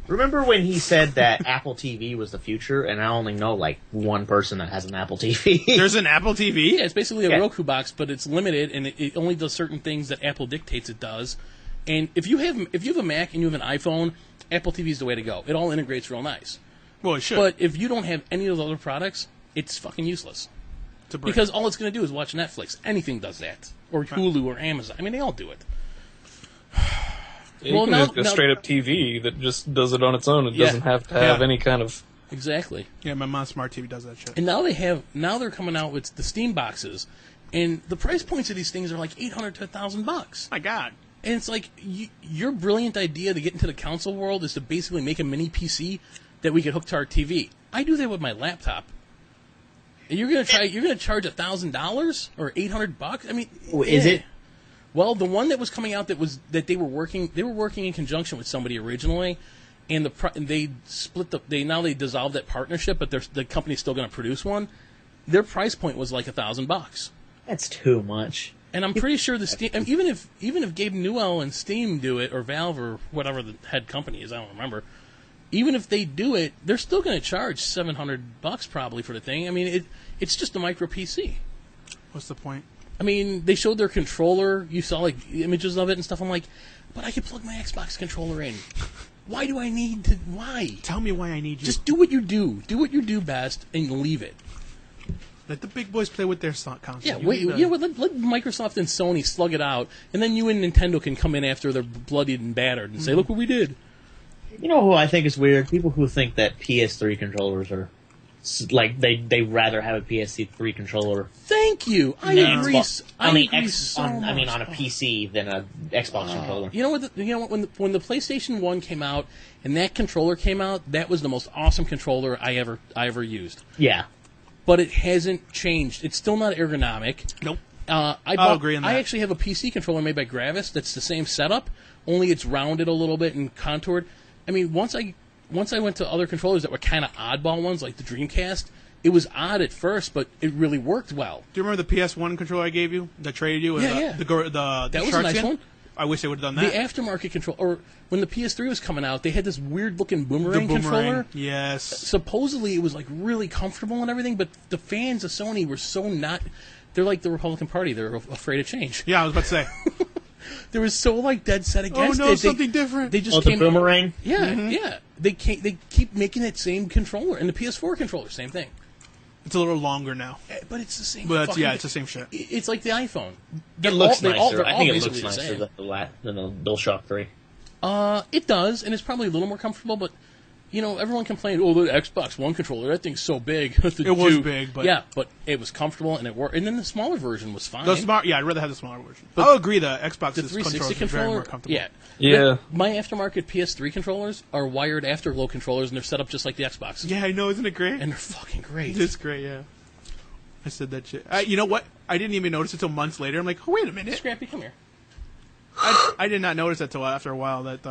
Speaker 4: Remember when he said that Apple TV was the future, and I only know like one person that has an Apple TV?
Speaker 1: There's an Apple TV?
Speaker 2: Yeah, it's basically a Roku box, but it's limited, and it only does certain things that Apple dictates it does. And if you have a Mac and you have an iPhone, Apple TV is the way to go. It all integrates real nice.
Speaker 1: Well, it should.
Speaker 2: But if you don't have any of those other products, it's fucking useless. Because all it's going to do is watch Netflix. Anything does that. Or Hulu or Amazon. I mean, they all do it.
Speaker 3: You can just go straight up TV that just does it on its own. It doesn't have to have any kind of...
Speaker 2: Exactly.
Speaker 1: Yeah, my mom's smart TV does that shit.
Speaker 2: And now they're coming out with the Steam boxes, and the price points of these things are like $800 to $1,000.
Speaker 1: My God.
Speaker 2: And it's like, your brilliant idea to get into the console world is to basically make a mini PC that we could hook to our TV. I do that with my laptop. And you're gonna charge $1,000 or $800? I mean,
Speaker 4: is it?
Speaker 2: Well, the one that was coming out that they were working in conjunction with somebody originally, and they dissolved that partnership, but the company's still going to produce one. Their price point was like $1,000.
Speaker 4: That's too much.
Speaker 2: And I'm pretty sure even if Gabe Newell and Steam do it, or Valve or whatever the head company is, I don't remember. Even if they do it, they're still going to charge $700 probably for the thing. I mean, it's just a micro PC.
Speaker 1: What's the point?
Speaker 2: I mean, they showed their controller. You saw like images of it and stuff. I'm like, but I could plug my Xbox controller in. Why do I need to? Why?
Speaker 1: Tell me why I need you.
Speaker 2: Just do what you do. Do what you do best, and leave it.
Speaker 1: Let the big boys play with their console.
Speaker 2: Yeah, let Microsoft and Sony slug it out, and then you and Nintendo can come in after they're bloodied and battered and say, "Look what we did."
Speaker 4: You know who I think is weird? People who think that PS3 controllers are like they rather have a PS3 controller.
Speaker 2: Thank you. I agree.
Speaker 4: On a PC than a Xbox controller.
Speaker 2: You know what? When the PlayStation 1 came out and that controller came out, that was the most awesome controller I ever used.
Speaker 4: Yeah,
Speaker 2: but it hasn't changed. It's still not ergonomic.
Speaker 1: Nope.
Speaker 2: I'll
Speaker 1: agree on that.
Speaker 2: I actually have a PC controller made by Gravis that's the same setup, only it's rounded a little bit and contoured. I mean, once I went to other controllers that were kind of oddball ones, like the Dreamcast, it was odd at first, but it really worked well.
Speaker 1: Do you remember the PS1 controller I gave you? That traded you?
Speaker 2: Yeah.
Speaker 1: The
Speaker 2: that was a nice one.
Speaker 1: I wish they would have done that.
Speaker 2: The aftermarket controller, or when the PS3 was coming out, they had this weird-looking boomerang controller.
Speaker 1: Yes.
Speaker 2: Supposedly, it was like really comfortable and everything, but the fans of Sony were so not. They're like the Republican Party. They're afraid of change.
Speaker 1: Yeah, I was about to say.
Speaker 2: They were so dead set against it.
Speaker 1: Something different.
Speaker 2: They just
Speaker 4: the boomerang.
Speaker 2: Yeah, yeah. They keep making that same controller, and the PS4 controller, same thing.
Speaker 1: It's a little longer now,
Speaker 2: but it's the same.
Speaker 1: But it's the same shit.
Speaker 2: It's like the iPhone.
Speaker 4: It looks nicer. I think it looks nicer than the DualShock 3.
Speaker 2: It does, and it's probably a little more comfortable. But everyone complained, "Oh, the Xbox One controller, that thing's so big."
Speaker 1: It was big, but
Speaker 2: but it was comfortable and it worked. And then the smaller version was fine.
Speaker 1: I'd rather have the smaller version. But I'll agree, the Xbox
Speaker 2: 360
Speaker 1: controller is
Speaker 2: controller,
Speaker 1: very more comfortable.
Speaker 2: Yeah. My aftermarket PS3 controllers are wired afterglow controllers, and they're set up just like the Xbox.
Speaker 1: Yeah, I know, isn't it great?
Speaker 2: And they're fucking great.
Speaker 1: It's great, yeah. I said that shit. You know what? I didn't even notice it until months later. I'm like, oh, wait a minute.
Speaker 2: Scrappy, come here.
Speaker 1: I did not notice that until after a while that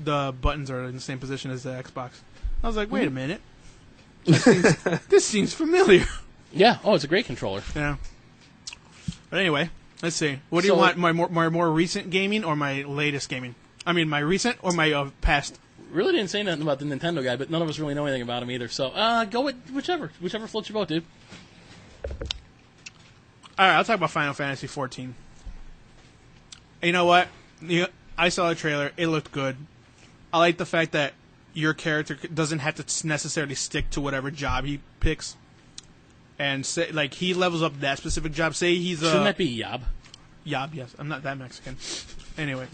Speaker 1: the buttons are in the same position as the Xbox. I was like, wait a minute. This seems familiar.
Speaker 2: Yeah. Oh, it's a great controller.
Speaker 1: Yeah. But anyway, let's see. What do you want? My more recent gaming or my latest gaming? I mean, my recent or my past?
Speaker 2: Really didn't say nothing about the Nintendo guy, but none of us really know anything about him either. So, go with whichever floats your boat, dude.
Speaker 1: All right, I'll talk about Final Fantasy XIV. You know what? I saw the trailer. It looked good. I like the fact that your character doesn't have to necessarily stick to whatever job he picks. And say, like, he levels up that specific job. Say he's a...
Speaker 2: Shouldn't that be Yob?
Speaker 1: Yob, yes. I'm not that Mexican. Anyway.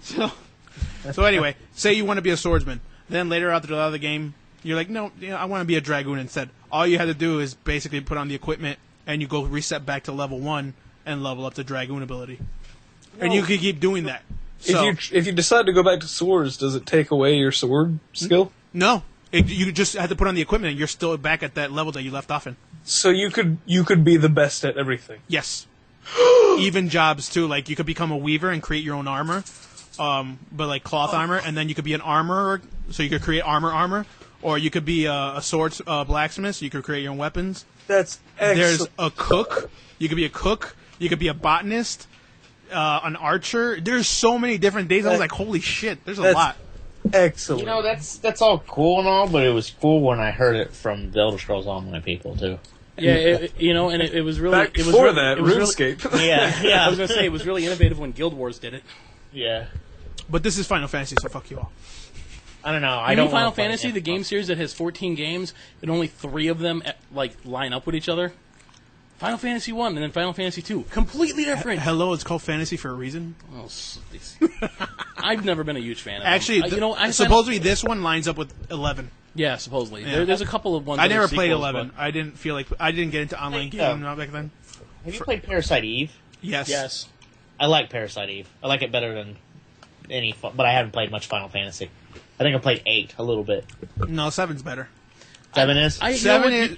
Speaker 1: So anyway, say you want to be a swordsman. Then later out of the game, you're like, no, I want to be a dragoon instead. All you have to do is basically put on the equipment, and you go reset back to level 1 and level up the dragoon ability. And you can keep doing that. So,
Speaker 3: if you decide to go back to swords, does it take away your sword skill?
Speaker 1: No. You just have to put on the equipment, and you're still back at that level that you left off in.
Speaker 3: So you could be the best at everything?
Speaker 1: Yes. Even jobs, too. Like, you could become a weaver and create your own armor. but like cloth armor, and then you could be an armorer, so you could create armor, or you could be a swords blacksmith, so you could create your own weapons.
Speaker 3: That's excellent.
Speaker 1: There's a cook. You could be a cook. You could be a botanist, an archer. There's so many different days. I was like, holy shit, there's a lot.
Speaker 3: Excellent.
Speaker 4: You know, that's all cool and all, but it was cool when I heard it from the Elder Scrolls Online people too.
Speaker 2: Yeah, it was really.
Speaker 3: Back
Speaker 2: it was
Speaker 3: before
Speaker 2: really,
Speaker 3: that,
Speaker 2: it was
Speaker 3: RuneScape.
Speaker 2: Really, yeah. I was gonna say it was really innovative when Guild Wars did it.
Speaker 4: Yeah.
Speaker 1: But this is Final Fantasy, so fuck you all.
Speaker 4: I don't know.
Speaker 2: I don't Final Fantasy, the game series that has 14 games, and only 3 of them line up with each other. Final Fantasy 1 and then Final Fantasy 2. Completely different.
Speaker 1: Hello, it's called fantasy for a reason.
Speaker 2: Oh, I've never been a huge fan of
Speaker 1: Actually,
Speaker 2: them.
Speaker 1: supposedly this one lines up with 11.
Speaker 2: Yeah, supposedly.
Speaker 1: Yeah.
Speaker 2: There's a couple of ones
Speaker 1: I
Speaker 2: that
Speaker 1: never
Speaker 2: are
Speaker 1: played
Speaker 2: sequels,
Speaker 1: 11. I didn't get into online gaming back then.
Speaker 4: Have you played Parasite Eve?
Speaker 1: Yes.
Speaker 2: Yes.
Speaker 4: I like Parasite Eve. I like it better than any, but I haven't played much Final Fantasy. I think I played 8 a little bit.
Speaker 1: No, 7's better.
Speaker 4: 7 is?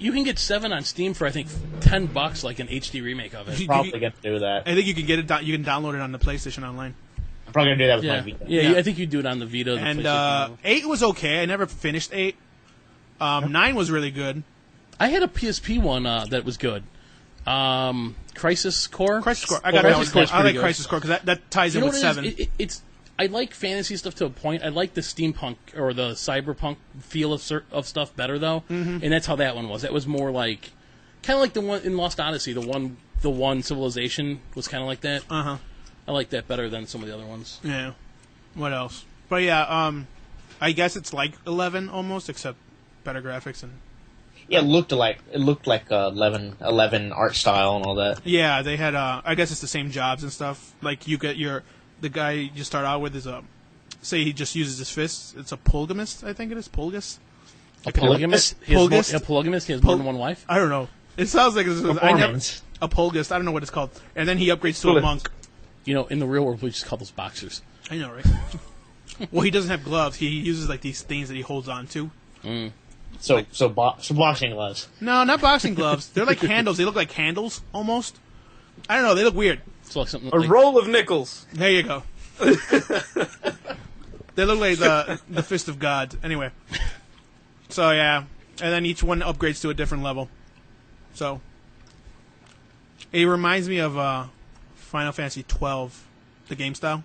Speaker 2: You can get 7 on Steam for I think $10, like an HD remake of it.
Speaker 1: You-
Speaker 4: Probably going to do that.
Speaker 1: I think you can get it. You can download it on the PlayStation Online.
Speaker 4: I'm probably going to do that with
Speaker 2: Yeah.
Speaker 4: my Vita.
Speaker 2: Yeah, I think you do it on the Vita. The
Speaker 1: And
Speaker 2: PlayStation.
Speaker 1: 8 was okay. I never finished 8. 9 was really good.
Speaker 2: I had a PSP one that was good. Crisis Core.
Speaker 1: Crisis Core. I got that one.
Speaker 2: Crisis Core's
Speaker 1: I like
Speaker 2: pretty good.
Speaker 1: Crisis Core because that ties in
Speaker 2: You know
Speaker 1: with
Speaker 2: what
Speaker 1: 7.
Speaker 2: it is? It's I like fantasy stuff to a point. I like the steampunk or the cyberpunk feel of stuff better though, and that's how that one was. That was more like kind of like the one in Lost Odyssey. The one civilization was kind of like that.
Speaker 1: Uh-huh.
Speaker 2: I like that better than some of the other ones.
Speaker 1: Yeah. What else? But yeah, I guess it's like 11 almost, except better graphics and.
Speaker 4: Yeah, it looked like 11 art style and all that.
Speaker 1: Yeah, they had. I guess it's the same jobs and stuff. Like you get the guy you start out with is say he just uses his fists. It's a polygamist, I think it is. Polgus.
Speaker 2: A polygamist?
Speaker 1: Polgist?
Speaker 2: A polygamist? He has more than one wife?
Speaker 1: I don't know. It sounds like a polgist. I don't know what it's called. And then he upgrades to a monk.
Speaker 2: You know, in the real world, we just call those boxers.
Speaker 1: I know, right? Well, he doesn't have gloves. He uses like these things that he holds on to.
Speaker 4: So boxing gloves.
Speaker 1: No, not boxing gloves. They're like handles. They look like handles almost. I don't know. They look weird.
Speaker 2: It's like something
Speaker 3: A
Speaker 2: like,
Speaker 3: roll of nickels.
Speaker 1: There you go. They look like the fist of God. Anyway. So yeah, and then each one upgrades to a different level. So it reminds me of Final Fantasy 12, the game style.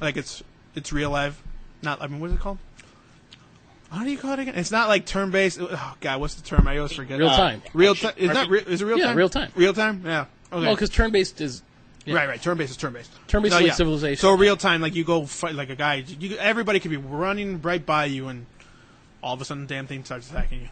Speaker 1: Like it's real life. Not what is it called? How do you call it again? It's not like turn based. Oh God, what's the term? I always forget.
Speaker 2: real time.
Speaker 1: Real time. Is it real time?
Speaker 2: Yeah, real time.
Speaker 1: Real time. Yeah. Okay.
Speaker 2: Well, because turn-based is... Yeah.
Speaker 1: Right. Turn based is turn based.
Speaker 2: Turn-based is like Civilization.
Speaker 1: So real time, like you go fight like a guy. Everybody could be running right by you, and all of a sudden, the damn thing starts attacking you.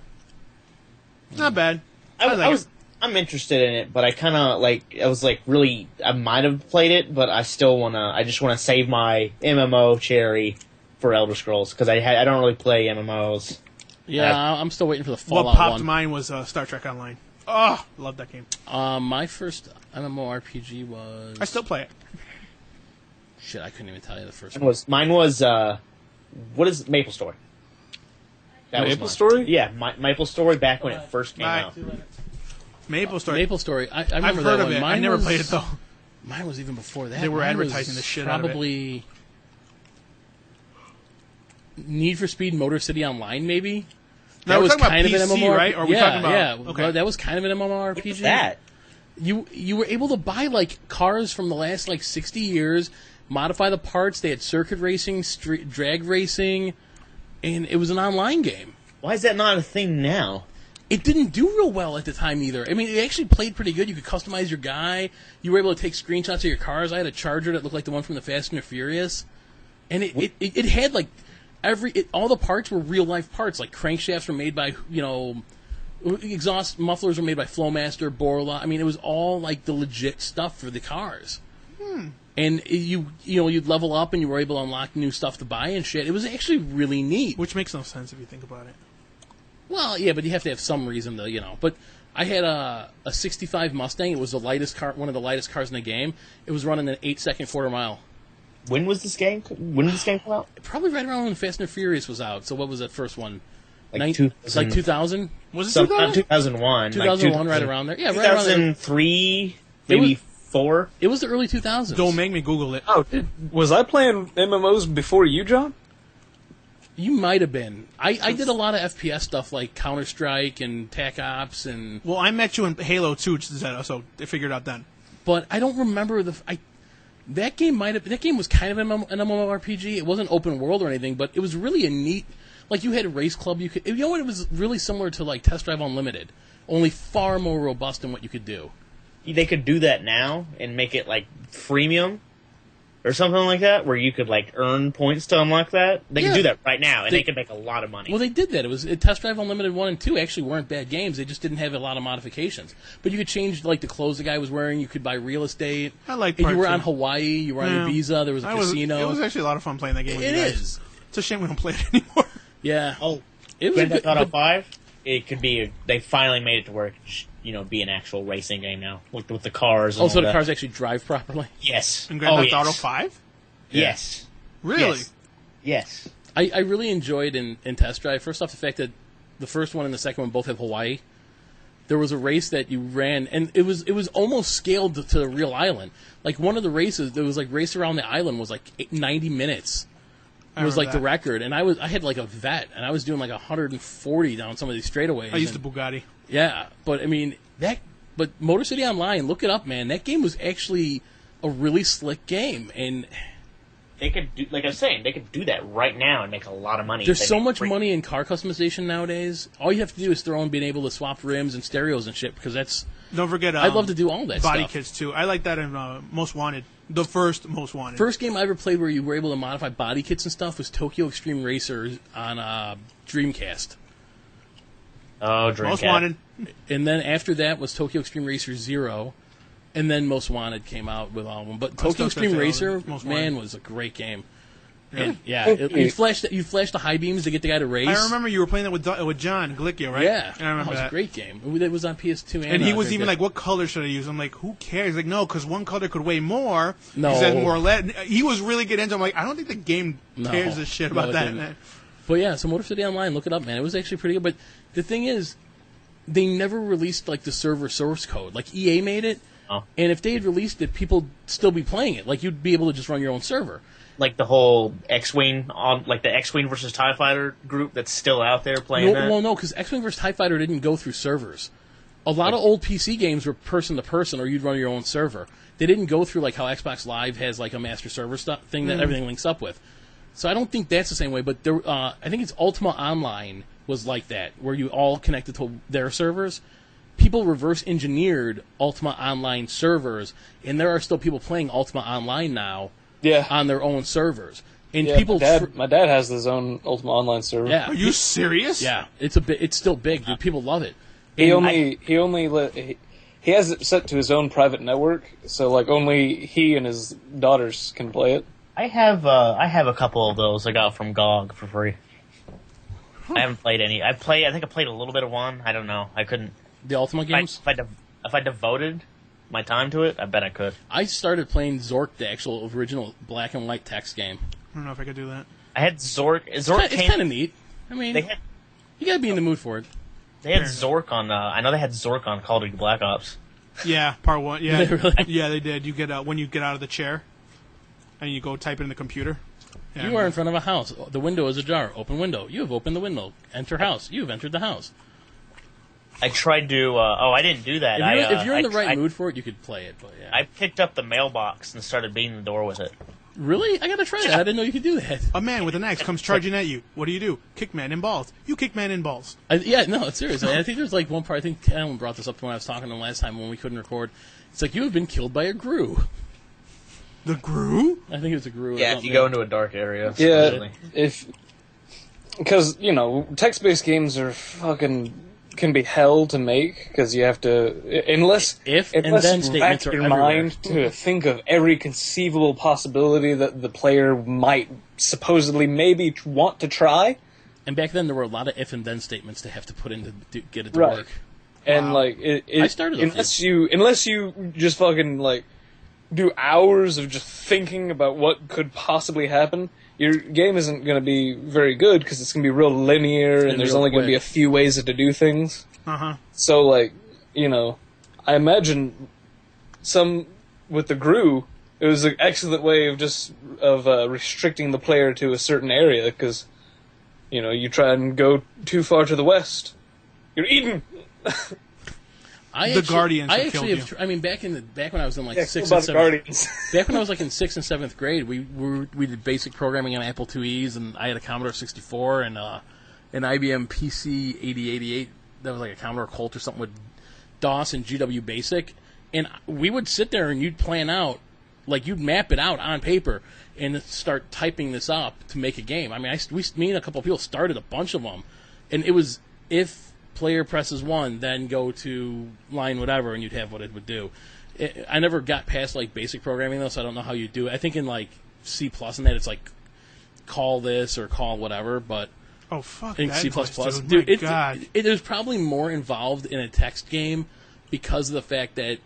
Speaker 1: It's not bad.
Speaker 4: I'm interested in it, but I kind of I might have played it, but I just want to save my MMO cherry for Elder Scrolls because I don't really play MMOs.
Speaker 2: Yeah, I'm still waiting for the Fallout
Speaker 1: What popped
Speaker 2: one.
Speaker 1: to mind was Star Trek Online. Oh, love that game.
Speaker 2: My first MMORPG was...
Speaker 1: I still play it.
Speaker 2: Shit, I couldn't even tell you the first one.
Speaker 4: Mine was what is Maple Story?
Speaker 3: Maple Story?
Speaker 4: Yeah, Maple Story back when it first came out.
Speaker 1: Maple Story.
Speaker 2: Maple Story. I remember
Speaker 1: I've heard
Speaker 2: that
Speaker 1: of
Speaker 2: one.
Speaker 1: it.
Speaker 2: Mine
Speaker 1: I never
Speaker 2: was,
Speaker 1: played it though.
Speaker 2: Mine was even before that.
Speaker 1: They were
Speaker 2: Mine was
Speaker 1: advertising the shit out of it.
Speaker 2: Probably Need for Speed Motorcity Online, maybe.
Speaker 1: Now, we're talking about PC, right? Or are we talking about...
Speaker 2: Yeah,
Speaker 1: Okay.
Speaker 2: that was kind of an MMORPG.
Speaker 4: What is that?
Speaker 2: You were able to buy like cars from the last 60 years, modify the parts. They had circuit racing, drag racing, and it was an online game.
Speaker 4: Why is that not a thing now?
Speaker 2: It didn't do real well at the time either. I mean, it actually played pretty good. You could customize your guy. You were able to take screenshots of your cars. I had a Charger that looked like the one from the Fast and the Furious, and it had like all the parts were real life parts. Like crankshafts were made by exhaust mufflers were made by Flowmaster, Boll. I mean, it was all like the legit stuff for the cars. And you'd level up and you were able to unlock new stuff to buy and shit. It was actually really neat.
Speaker 1: Which makes no sense if you think about it.
Speaker 2: Well, yeah, but you have to have some reason to, But I had a 65 Mustang. It was the lightest car, one of the lightest cars in the game. It was running an 8-second quarter mile.
Speaker 4: When was this game? When did this game come out?
Speaker 2: Probably right around when Fast and Furious was out. So what was that first one?
Speaker 4: Like
Speaker 2: 2000?
Speaker 1: Was it 2000?
Speaker 4: 2001.
Speaker 2: 2001, right around there. Yeah, right around there.
Speaker 4: 2003, maybe 2004.
Speaker 2: It was the early 2000s.
Speaker 1: Don't make me Google it.
Speaker 3: Oh, was I playing MMOs before you, John?
Speaker 2: You might have been. I did a lot of FPS stuff like Counter-Strike and TAC Ops and...
Speaker 1: Well, I met you in Halo 2, so I figured it out then.
Speaker 2: But I don't remember that game was kind of an MMORPG. It wasn't open world or anything, but it was really a neat... Like, you had a race club. You know what? It was really similar to, like, Test Drive Unlimited, only far more robust in what you could do.
Speaker 4: They could do that now and make it, like, freemium or something like that, where you could, like, earn points to unlock that. They could do that right now, and they could make a lot of money.
Speaker 2: Well, they did that. Test Drive Unlimited 1 and 2 actually weren't bad games. They just didn't have a lot of modifications. But you could change, like, the clothes the guy was wearing. You could buy real estate.
Speaker 1: I like
Speaker 2: If
Speaker 1: part
Speaker 2: you were
Speaker 1: two.
Speaker 2: on Hawaii, you were on Ibiza, there was a casino.
Speaker 1: It was actually a lot of fun playing that game with
Speaker 2: It
Speaker 1: you guys.
Speaker 2: is.
Speaker 1: It's a shame we don't play it anymore.
Speaker 2: Yeah.
Speaker 4: Oh,
Speaker 2: It was
Speaker 4: Grand
Speaker 2: a
Speaker 4: Theft
Speaker 2: good,
Speaker 4: Auto 5, it could be... They finally made it to where it could, be an actual racing game now, with the cars and
Speaker 2: also,
Speaker 4: all
Speaker 2: the
Speaker 4: that.
Speaker 2: cars actually drive properly.
Speaker 4: Yes.
Speaker 1: In Grand Theft
Speaker 4: yes.
Speaker 1: Auto 5?
Speaker 4: Yes.
Speaker 1: Really?
Speaker 4: Yes.
Speaker 2: I really enjoyed in Test Drive, first off, the fact that the first one and the second one both have Hawaii. There was a race that you ran, and it was almost scaled to the real island. Like, one of the races, there was, like, race around the island was, like, 90 minutes. It was, like, the record. And I had, like, a vet, and I was doing, like, 140 down some of these straightaways.
Speaker 1: I used the Bugatti.
Speaker 2: Yeah, but, I mean, but Motorcity Online, look it up, man. That game was actually a really slick game, and...
Speaker 4: They could do, like I was saying, they could do that right now and make a lot of money.
Speaker 2: There's so much money in car customization nowadays. All you have to do is throw in being able to swap rims and stereos and shit, because that's...
Speaker 1: Don't forget...
Speaker 2: I'd love to do all that
Speaker 1: body
Speaker 2: stuff.
Speaker 1: kits, too. I like that in Most Wanted. The first Most Wanted.
Speaker 2: First game I ever played where you were able to modify body kits and stuff was Tokyo Extreme Racer on Dreamcast.
Speaker 4: Oh, Dreamcast.
Speaker 1: Most Wanted.
Speaker 2: And then after that was Tokyo Extreme Racer 0. And then Most Wanted came out with all of them. But Tokyo Extreme Racer, man, was a great game. And, you flash the high beams to get the guy to race.
Speaker 1: I remember you were playing that with John Glickio, right?
Speaker 2: Yeah,
Speaker 1: I remember
Speaker 2: that was
Speaker 1: that.
Speaker 2: a great game. It was on PS2
Speaker 1: and he was even like, "What color should I use?" I'm like, "Who cares?" He's like, "No, because one color could weigh more."
Speaker 2: No,
Speaker 1: he said more lead. He was really getting into. I'm like, I don't think the game cares a shit about that.
Speaker 2: Didn't. But yeah, so Motor City Online, look it up, man. It was actually pretty good. But the thing is, they never released like the server source code. Like EA made it, and if they had released it, people'd still be playing it. Like you'd be able to just run your own server.
Speaker 4: Like the whole X-Wing like the X-Wing versus TIE Fighter group that's still out there playing that?
Speaker 2: Well, no, because X-Wing vs. TIE Fighter didn't go through servers. A lot of old PC games were person-to-person, or you'd run your own server. They didn't go through like how Xbox Live has like a master server thing that everything links up with. So I don't think that's the same way, but there, I think it's Ultima Online was like that, where you all connected to their servers. People reverse-engineered Ultima Online servers, and there are still people playing Ultima Online now.
Speaker 3: Yeah.
Speaker 2: On their own servers, and
Speaker 3: Yeah,
Speaker 2: people.
Speaker 3: my dad has his own Ultima Online server.
Speaker 2: Yeah.
Speaker 1: Are you serious?
Speaker 2: Yeah, it's still big, dude. People love it.
Speaker 3: He has it set to his own private network, so like only he and his daughters can play it.
Speaker 4: I have a couple of those I got from GOG for free. I haven't played any. I think I played a little bit of one. I don't know. I couldn't.
Speaker 2: The Ultima games.
Speaker 4: If I devoted my time to it, I bet I could.
Speaker 2: I started playing Zork, the actual original black and white text game.
Speaker 1: I don't know if I could do that.
Speaker 4: I had Zork.
Speaker 2: It's kind of neat. I mean, you gotta be in the mood for it.
Speaker 4: They had Zork on. I know they had Zork on Call of Duty Black Ops.
Speaker 1: Yeah, part one. Yeah,
Speaker 2: Really?
Speaker 1: Yeah, they did. You get when you get out of the chair, and you go type it in the computer. Yeah,
Speaker 2: You are in front of a house. The window is ajar. Open window. You have opened the window. Enter house. You have entered the house.
Speaker 4: I tried to. I didn't do that.
Speaker 2: If you're in the right mood for it, you could play it. But yeah.
Speaker 4: I picked up the mailbox and started beating the door with it.
Speaker 2: Really? I gotta try that. I didn't know you could do that.
Speaker 1: A man with an axe comes charging at you. What do? Kick man in balls. You kick man in balls.
Speaker 2: No, it's serious. I think there's like one part. I think Alan brought this up when I was talking to him last time when we couldn't record. It's like you have been killed by a grue.
Speaker 1: The grue?
Speaker 2: I think it was a grue.
Speaker 4: Yeah, if you go into a dark area.
Speaker 3: Yeah, because text-based games are can be hell to make because you have to unless
Speaker 2: and then
Speaker 3: you
Speaker 2: statements
Speaker 3: rack
Speaker 2: are
Speaker 3: your
Speaker 2: everywhere.
Speaker 3: mind to think of every conceivable possibility that the player might supposedly maybe want to try.
Speaker 2: And back then there were a lot of if and then statements to have to put in to get it to
Speaker 3: Right.
Speaker 2: work.
Speaker 3: And
Speaker 1: Wow.
Speaker 2: I started a
Speaker 3: unless you just fucking like do hours of just thinking about what could possibly happen, your game isn't going to be very good because it's going to be real linear and there's
Speaker 2: real
Speaker 3: only going to be a
Speaker 2: quick.
Speaker 3: few ways to do things.
Speaker 1: Uh-huh.
Speaker 3: So, I imagine some with the GRU, it was an excellent way of restricting the player to a certain area, because, you try and go too far to the west, you're eaten.
Speaker 1: Guardians
Speaker 2: I
Speaker 1: have
Speaker 2: actually
Speaker 1: killed
Speaker 2: have.
Speaker 1: you.
Speaker 2: I mean, back when I was in like
Speaker 3: Yeah,
Speaker 2: sixth
Speaker 3: kill
Speaker 2: and
Speaker 3: by the
Speaker 2: seventh.
Speaker 3: Guardians.
Speaker 2: Back when I was like in 6th and 7th grade, we did basic programming on Apple IIe's, and I had a Commodore 64 and an IBM PC 8088 that was like a Commodore Colt or something with DOS and GW Basic, and we would sit there and you'd plan out, like you'd map it out on paper and start typing this up to make a game. I mean, me and a couple of people started a bunch of them, and it was if player presses 1, then go to line whatever, and you'd have what it would do. I never got past like basic programming though, so I don't know how you do it. I think in like C+ and that it's like call this or call whatever, but
Speaker 1: Oh, fuck
Speaker 2: in
Speaker 1: that
Speaker 2: C++,
Speaker 1: voice,
Speaker 2: dude,
Speaker 1: My God.
Speaker 2: there's probably more involved in a text game because of the fact that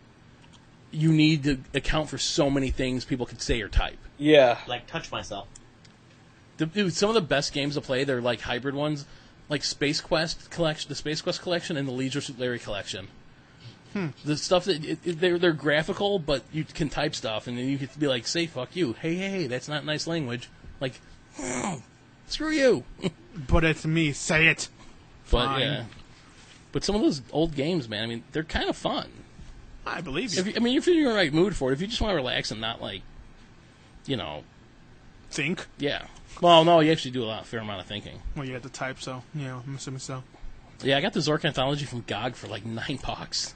Speaker 2: you need to account for so many things people could say or type.
Speaker 3: Yeah.
Speaker 4: Like, touch myself.
Speaker 2: Dude, some of the best games to play, they're like hybrid ones, like Space Quest collection, the Space Quest collection, and the Leisure Suit Larry collection. The stuff that they're graphical, but you can type stuff, and then you could be like, "Say fuck you, hey, that's not nice language." Like, screw you.
Speaker 1: But it's me. Say it.
Speaker 2: But
Speaker 1: Fine.
Speaker 2: yeah, but some of those old games, man, I mean, they're kind of fun.
Speaker 1: I believe you.
Speaker 2: If you're in the right mood for it, if you just want to relax and not like,
Speaker 1: Think?
Speaker 2: yeah. Well, no, you actually do a fair amount of thinking.
Speaker 1: Well, you had to type, so, I'm assuming so.
Speaker 2: Yeah, I got the Zork anthology from GOG for like $9.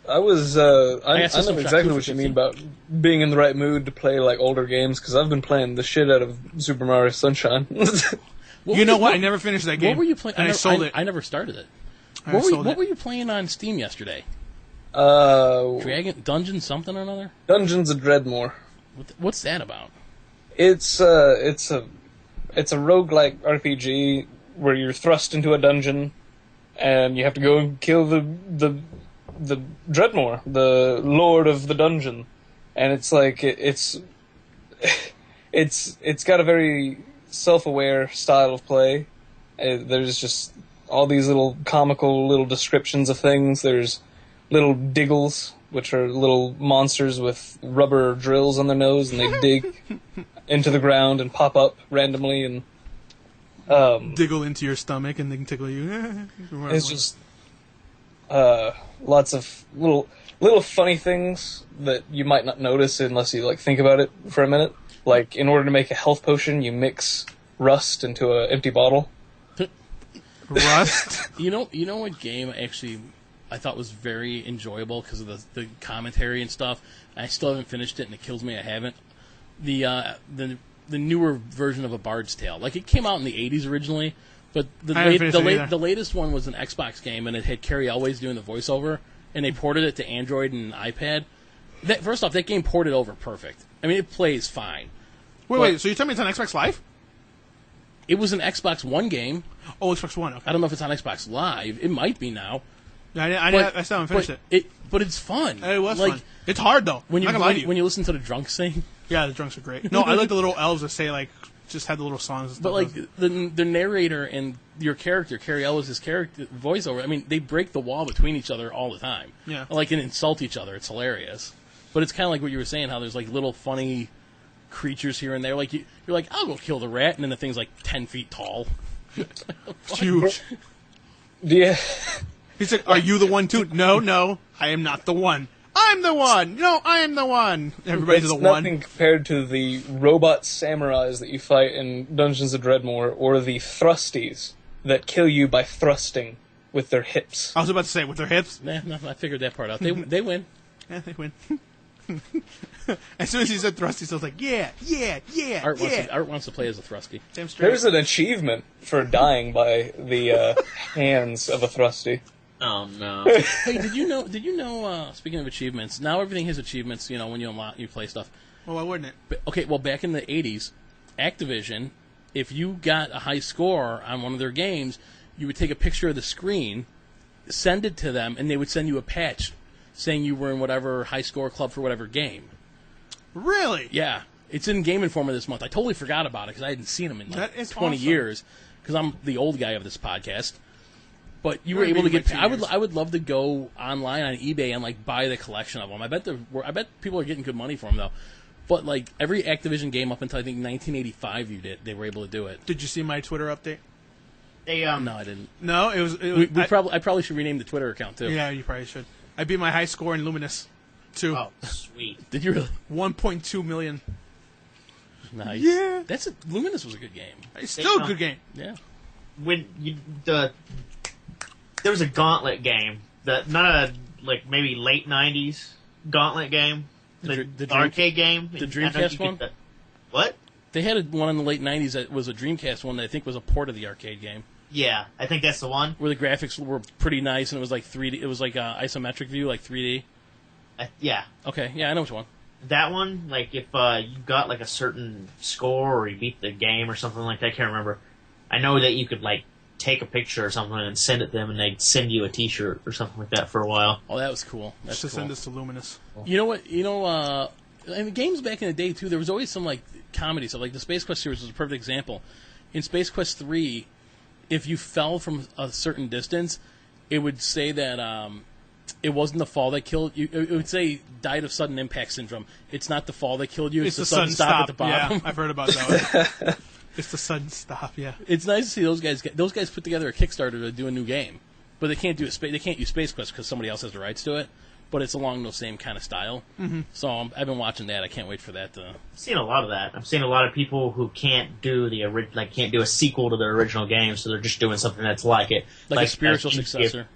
Speaker 3: I was, I know
Speaker 2: System Shock 2
Speaker 3: exactly
Speaker 2: for
Speaker 3: what you
Speaker 2: 15.
Speaker 3: mean about being in the right mood to play, like, older games, because I've been playing the shit out of Super Mario Sunshine.
Speaker 1: You know what? I never finished that game.
Speaker 2: What were you playing?
Speaker 1: And I sold it.
Speaker 2: I never started it.
Speaker 1: I sold
Speaker 2: What
Speaker 1: it.
Speaker 2: were you playing on Steam yesterday? Dungeon something or another?
Speaker 3: Dungeons of Dreadmore.
Speaker 2: What's that about?
Speaker 3: It's a roguelike RPG where you're thrust into a dungeon and you have to go and kill the Dreadmore, the lord of the dungeon. And it's like it's got a very self-aware style of play. There's just all these little comical little descriptions of things. There's little diggles, which are little monsters with rubber drills on their nose, and they dig into the ground and pop up randomly, and
Speaker 1: Diggle into your stomach and they can tickle you.
Speaker 3: it's just lots of little funny things that you might not notice unless you like think about it for a minute. Like, in order to make a health potion, you mix rust into an empty bottle.
Speaker 1: Rust?
Speaker 2: You know what game actually I thought was very enjoyable because of the commentary and stuff. I still haven't finished it, and it kills me I haven't. The newer version of A Bard's Tale. Like, it came out in the 80s originally, but the latest one was an Xbox game, and it had Carrie Elways doing the voiceover, and they ported it to Android and iPad. First off, that game ported over perfect. I mean, it plays fine.
Speaker 1: Wait, so you're telling me it's on Xbox Live?
Speaker 2: It was an Xbox One game.
Speaker 1: Oh, Xbox One, okay.
Speaker 2: I don't know if it's on Xbox Live. It might be now.
Speaker 1: I still haven't finished it.
Speaker 2: But it's fun.
Speaker 1: It was
Speaker 2: like,
Speaker 1: fun. It's hard, though.
Speaker 2: When
Speaker 1: I'm not gonna lie to you.
Speaker 2: when you listen to the drunks sing.
Speaker 1: Yeah, the drunks are great. No, I like the little elves that say, like, just have the little songs and stuff.
Speaker 2: But, like, the narrator and your character, Carrie Ellis' character voiceover, I mean, they break the wall between each other all the time.
Speaker 1: Yeah.
Speaker 2: Like, and insult each other. It's hilarious. But it's kind of like what you were saying, how there's, like, little funny creatures here and there. Like, you're like, I'll go kill the rat, and then the thing's, like, 10 feet tall.
Speaker 1: It's huge.
Speaker 3: Yeah.
Speaker 1: He said, are you the one, too? No, I am not the one. I'm the one! No, I am the one! Everybody's
Speaker 3: It's
Speaker 1: the one.
Speaker 3: nothing compared to the robot samurais that you fight in Dungeons of Dreadmore, or the thrusties that kill you by thrusting with their hips.
Speaker 1: I was about to say, with their hips.
Speaker 2: Nah, no, I figured that part out. They win.
Speaker 1: Yeah, they win. As soon as he said thrusty, I was like, yeah.
Speaker 2: Art wants to play as a thrusty.
Speaker 1: Damn straight.
Speaker 3: There's an achievement for dying by the hands of a thrusty.
Speaker 4: Oh no!
Speaker 2: Hey, did you know? Speaking of achievements, now everything has achievements. You know, when you play stuff.
Speaker 1: Well, why wouldn't it?
Speaker 2: But, okay, well, back in the '80s, Activision, if you got a high score on one of their games, you would take a picture of the screen, send it to them, and they would send you a patch saying you were in whatever high score club for whatever game.
Speaker 1: Really?
Speaker 2: Yeah, it's in Game Informer this month. I totally forgot about it because I hadn't seen them in like 20
Speaker 1: awesome.
Speaker 2: years. Because I'm the old guy of this podcast. But you were able to
Speaker 1: Maybe
Speaker 2: get.
Speaker 1: like 2 years.
Speaker 2: I would love to go online on eBay and like buy the collection of them. I bet people are getting good money for them though. But like every Activision game up until I think 1985, they were able to do it.
Speaker 1: Did you see my Twitter update?
Speaker 4: They
Speaker 2: No, I didn't.
Speaker 1: No, it was.
Speaker 2: I probably should rename the Twitter account too.
Speaker 1: Yeah, you probably should. I beat my high score in Luminous, too.
Speaker 4: Oh, sweet.
Speaker 2: Did you really?
Speaker 1: 1.2 million.
Speaker 2: Nice.
Speaker 1: Yeah.
Speaker 2: Luminous was a good game.
Speaker 1: It's still a good game.
Speaker 2: Yeah.
Speaker 4: When there was a Gauntlet game that maybe late '90s Gauntlet game, the arcade game,
Speaker 2: the Dreamcast one.
Speaker 4: What?
Speaker 2: They had one in the late '90s that was a Dreamcast one that I think was a port of the arcade game.
Speaker 4: Yeah, I think that's the one.
Speaker 2: Where the graphics were pretty nice and it was like 3D. It was like isometric view, like 3D.
Speaker 4: Yeah.
Speaker 2: Okay, yeah, I know which one.
Speaker 4: That one, like if you got like a certain score or you beat the game or something like that, I can't remember. I know that you could like take a picture or something and send it to them, and they'd send you a T-shirt or something like that for a while.
Speaker 2: Oh, that was cool. That's
Speaker 1: Just
Speaker 2: cool.
Speaker 1: send this to Luminous.
Speaker 2: You know what? And the games back in the day too. There was always some like comedy. So like the Space Quest series was a perfect example. In Space Quest 3, if you fell from a certain distance, it would say that it wasn't the fall that killed you. It would say died of sudden impact syndrome. It's not the fall that killed you. It's the sudden stop at the bottom.
Speaker 1: Yeah, I've heard about that one. It's the sudden stop. Yeah.
Speaker 2: It's nice to see those guys. Those guys put together a Kickstarter to do a new game, but they can't do they can't use Space Quest because somebody else has the rights to it. But it's along those same kind of style. Mm-hmm. So I've been watching that. I can't wait for that to.
Speaker 4: I've seen a lot of that. I've seen a lot of people who can't do can't do a sequel to their original game, so they're just doing something that's like it,
Speaker 2: like a spiritual successor.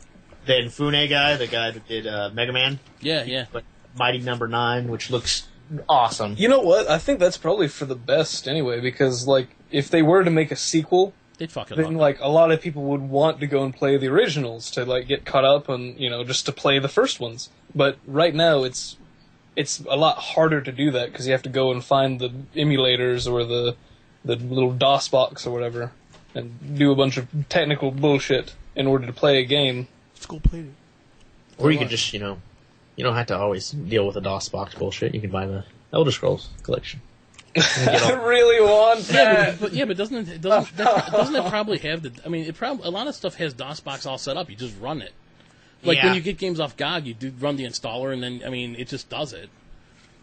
Speaker 4: The Infune guy, the guy that did Mega Man.
Speaker 2: Yeah.
Speaker 4: But Mighty Number 9, which looks awesome.
Speaker 3: You know what? I think that's probably for the best anyway, because like if they were to make a sequel,
Speaker 2: they'd fuck it
Speaker 3: then
Speaker 2: up.
Speaker 3: like a lot of people would want to go and play the originals to like get caught up and just to play the first ones. But right now it's a lot harder to do that because you have to go and find the emulators or the little DOS box or whatever and do a bunch of technical bullshit in order to play a game.
Speaker 1: School played it.
Speaker 4: Or you could just, you don't have to always deal with the DOS box bullshit. You can buy the Elder Scrolls collection.
Speaker 3: I really want that.
Speaker 2: But doesn't it probably have the? I mean, a lot of stuff has DOSBox all set up. You just run it. Like when you get games off GOG, you do run the installer, and then it just does it.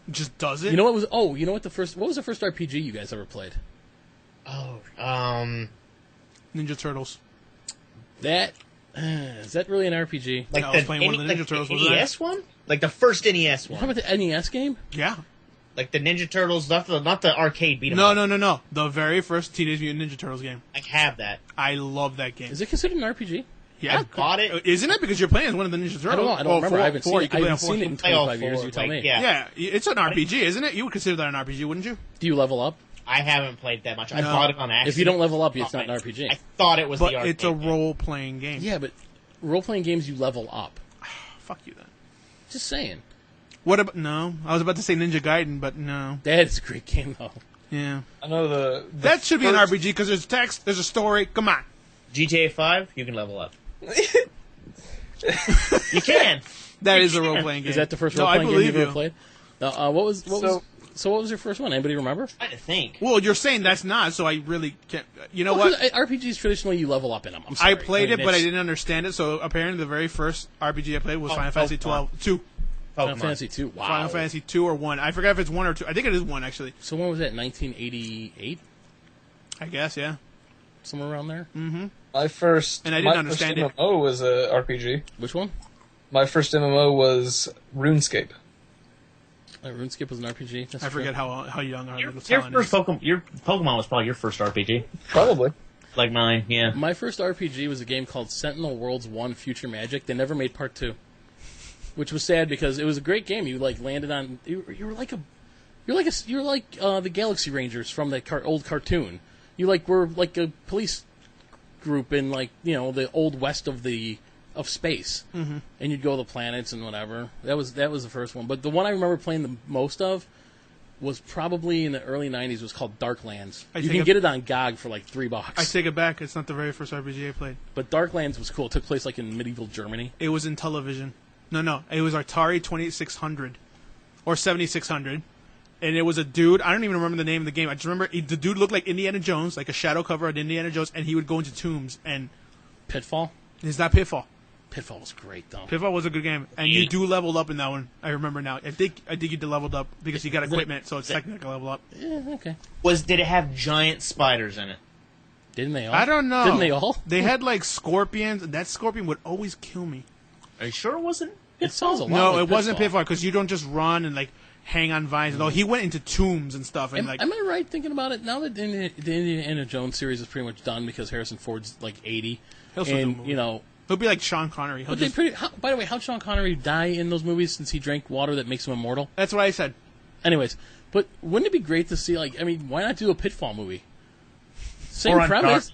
Speaker 1: Just does it.
Speaker 2: You know what was? Oh, you know what What was the first RPG you guys ever played?
Speaker 4: Oh,
Speaker 1: Ninja Turtles.
Speaker 2: That is that really an RPG?
Speaker 4: like
Speaker 1: I was playing one of the Ninja Turtles. Wasn't
Speaker 4: NES one? Like the first NES
Speaker 2: How
Speaker 4: one?
Speaker 2: about the NES game?
Speaker 1: Yeah.
Speaker 4: Like the Ninja Turtles, not the arcade beat 'em
Speaker 1: No,
Speaker 4: up.
Speaker 1: no. The very first Teenage Mutant Ninja Turtles game.
Speaker 4: I have that.
Speaker 1: I love that game.
Speaker 2: Is it considered an RPG?
Speaker 1: Yeah,
Speaker 4: I bought it.
Speaker 1: Isn't it? Because you're playing as one of the Ninja Turtles.
Speaker 2: I don't remember. I haven't seen
Speaker 1: You
Speaker 2: it.
Speaker 1: can
Speaker 2: I
Speaker 1: play
Speaker 2: haven't
Speaker 1: on
Speaker 2: seen it in
Speaker 4: Play all
Speaker 2: 25 years.
Speaker 4: four,
Speaker 2: You tell
Speaker 4: like,
Speaker 2: me.
Speaker 4: yeah.
Speaker 1: Yeah, it's an RPG, isn't it? You would consider that an RPG, wouldn't you?
Speaker 2: Do you level up?
Speaker 4: I haven't played that much. I
Speaker 1: No.
Speaker 4: bought it on accident.
Speaker 2: If you don't level up, it's not an RPG.
Speaker 4: I thought it was
Speaker 1: But
Speaker 4: the arcade
Speaker 1: it's a
Speaker 4: game.
Speaker 1: role-playing game.
Speaker 2: Yeah, but role-playing games you level up.
Speaker 1: Fuck you then.
Speaker 2: Just saying.
Speaker 1: What about... No. I was about to say Ninja Gaiden, but no.
Speaker 2: That's a great game though.
Speaker 1: Yeah.
Speaker 3: I know the
Speaker 1: That should be an
Speaker 3: first-
Speaker 1: RPG because there's text, there's a story. Come on.
Speaker 4: GTA 5, you can level up. You can.
Speaker 1: That is a role-playing game.
Speaker 2: Is that the first
Speaker 1: No, I
Speaker 2: role-playing game
Speaker 1: believe
Speaker 2: you've ever
Speaker 1: you.
Speaker 2: played? Now, what was your first one? Anybody remember?
Speaker 4: I'm trying to think.
Speaker 1: Well, you're saying that's not, so I really can't... You know
Speaker 2: Well,
Speaker 1: what?
Speaker 2: 'cause RPGs traditionally you level up in them. I'm sorry.
Speaker 1: I played it, but I
Speaker 2: it's
Speaker 1: didn't understand it, so apparently the very first RPG I played was Final Fantasy 2.
Speaker 2: Final
Speaker 4: Pokemon.
Speaker 2: Fantasy 2. Wow.
Speaker 1: Final Fantasy 2 or 1. I forgot if it's 1 or 2. I think it is 1, actually.
Speaker 2: So when was that? 1988?
Speaker 1: I guess, yeah.
Speaker 2: Somewhere around there?
Speaker 3: My first
Speaker 1: And I didn't
Speaker 3: my
Speaker 1: understand
Speaker 3: first
Speaker 1: it.
Speaker 3: MMO was a RPG.
Speaker 2: Which one?
Speaker 3: My first MMO was RuneScape.
Speaker 2: RuneScape was an RPG. That's
Speaker 1: I forget
Speaker 2: true.
Speaker 1: how young our
Speaker 4: Your
Speaker 1: little
Speaker 4: first
Speaker 1: talent is.
Speaker 4: Pokemon was probably your first RPG.
Speaker 3: Probably.
Speaker 4: Like mine, yeah.
Speaker 2: My first RPG was a game called Sentinel Worlds 1 Future Magic. They never made part 2. Which was sad because it was a great game. You like landed on you're like the Galaxy Rangers from that old cartoon. You were like a police group in the old west of space, and you'd go to the planets and whatever. That was the first one. But the one I remember playing the most of was probably in the early '90s. Was called Darklands. You can get it on GOG for like $3.
Speaker 1: I take it back. It's not the very first RPG I played.
Speaker 2: But Darklands was cool. It took place like in medieval Germany.
Speaker 1: It was in television. No. It was Atari 2600 or 7600. And it was a dude. I don't even remember the name of the game. I just remember the dude looked like Indiana Jones, like a shadow cover of Indiana Jones, and he would go into tombs and...
Speaker 2: Pitfall.
Speaker 1: Is that Pitfall?
Speaker 2: Pitfall was great, though.
Speaker 1: Pitfall was a good game, and you do level up in that one. I remember now. I think you did leveled up because you got equipment, so it's technically a level up.
Speaker 2: Yeah, okay.
Speaker 4: Did it have giant spiders in it?
Speaker 2: Didn't they all?
Speaker 1: I don't know.
Speaker 2: Didn't they all?
Speaker 1: They had like scorpions, and that scorpion would always kill me.
Speaker 4: Are you sure it wasn't?
Speaker 2: It sounds a lot
Speaker 1: No,
Speaker 2: like
Speaker 1: it wasn't
Speaker 2: Pitfall.
Speaker 1: Pitfall because you don't just run and like hang on vines. No, he went into tombs and stuff, and
Speaker 2: Am I right thinking about it? Now that the Indiana Jones series is pretty much done because Harrison Ford's like 80,
Speaker 1: He'll still do
Speaker 2: and
Speaker 1: movies. He'll be like Sean Connery.
Speaker 2: By the way, how'd Sean Connery die in those movies since he drank water that makes him immortal?
Speaker 1: That's what I said.
Speaker 2: Anyways, but wouldn't it be great to see, like, I mean, why not do a Pitfall movie? Same
Speaker 4: Or
Speaker 2: premise.
Speaker 4: Uncharted.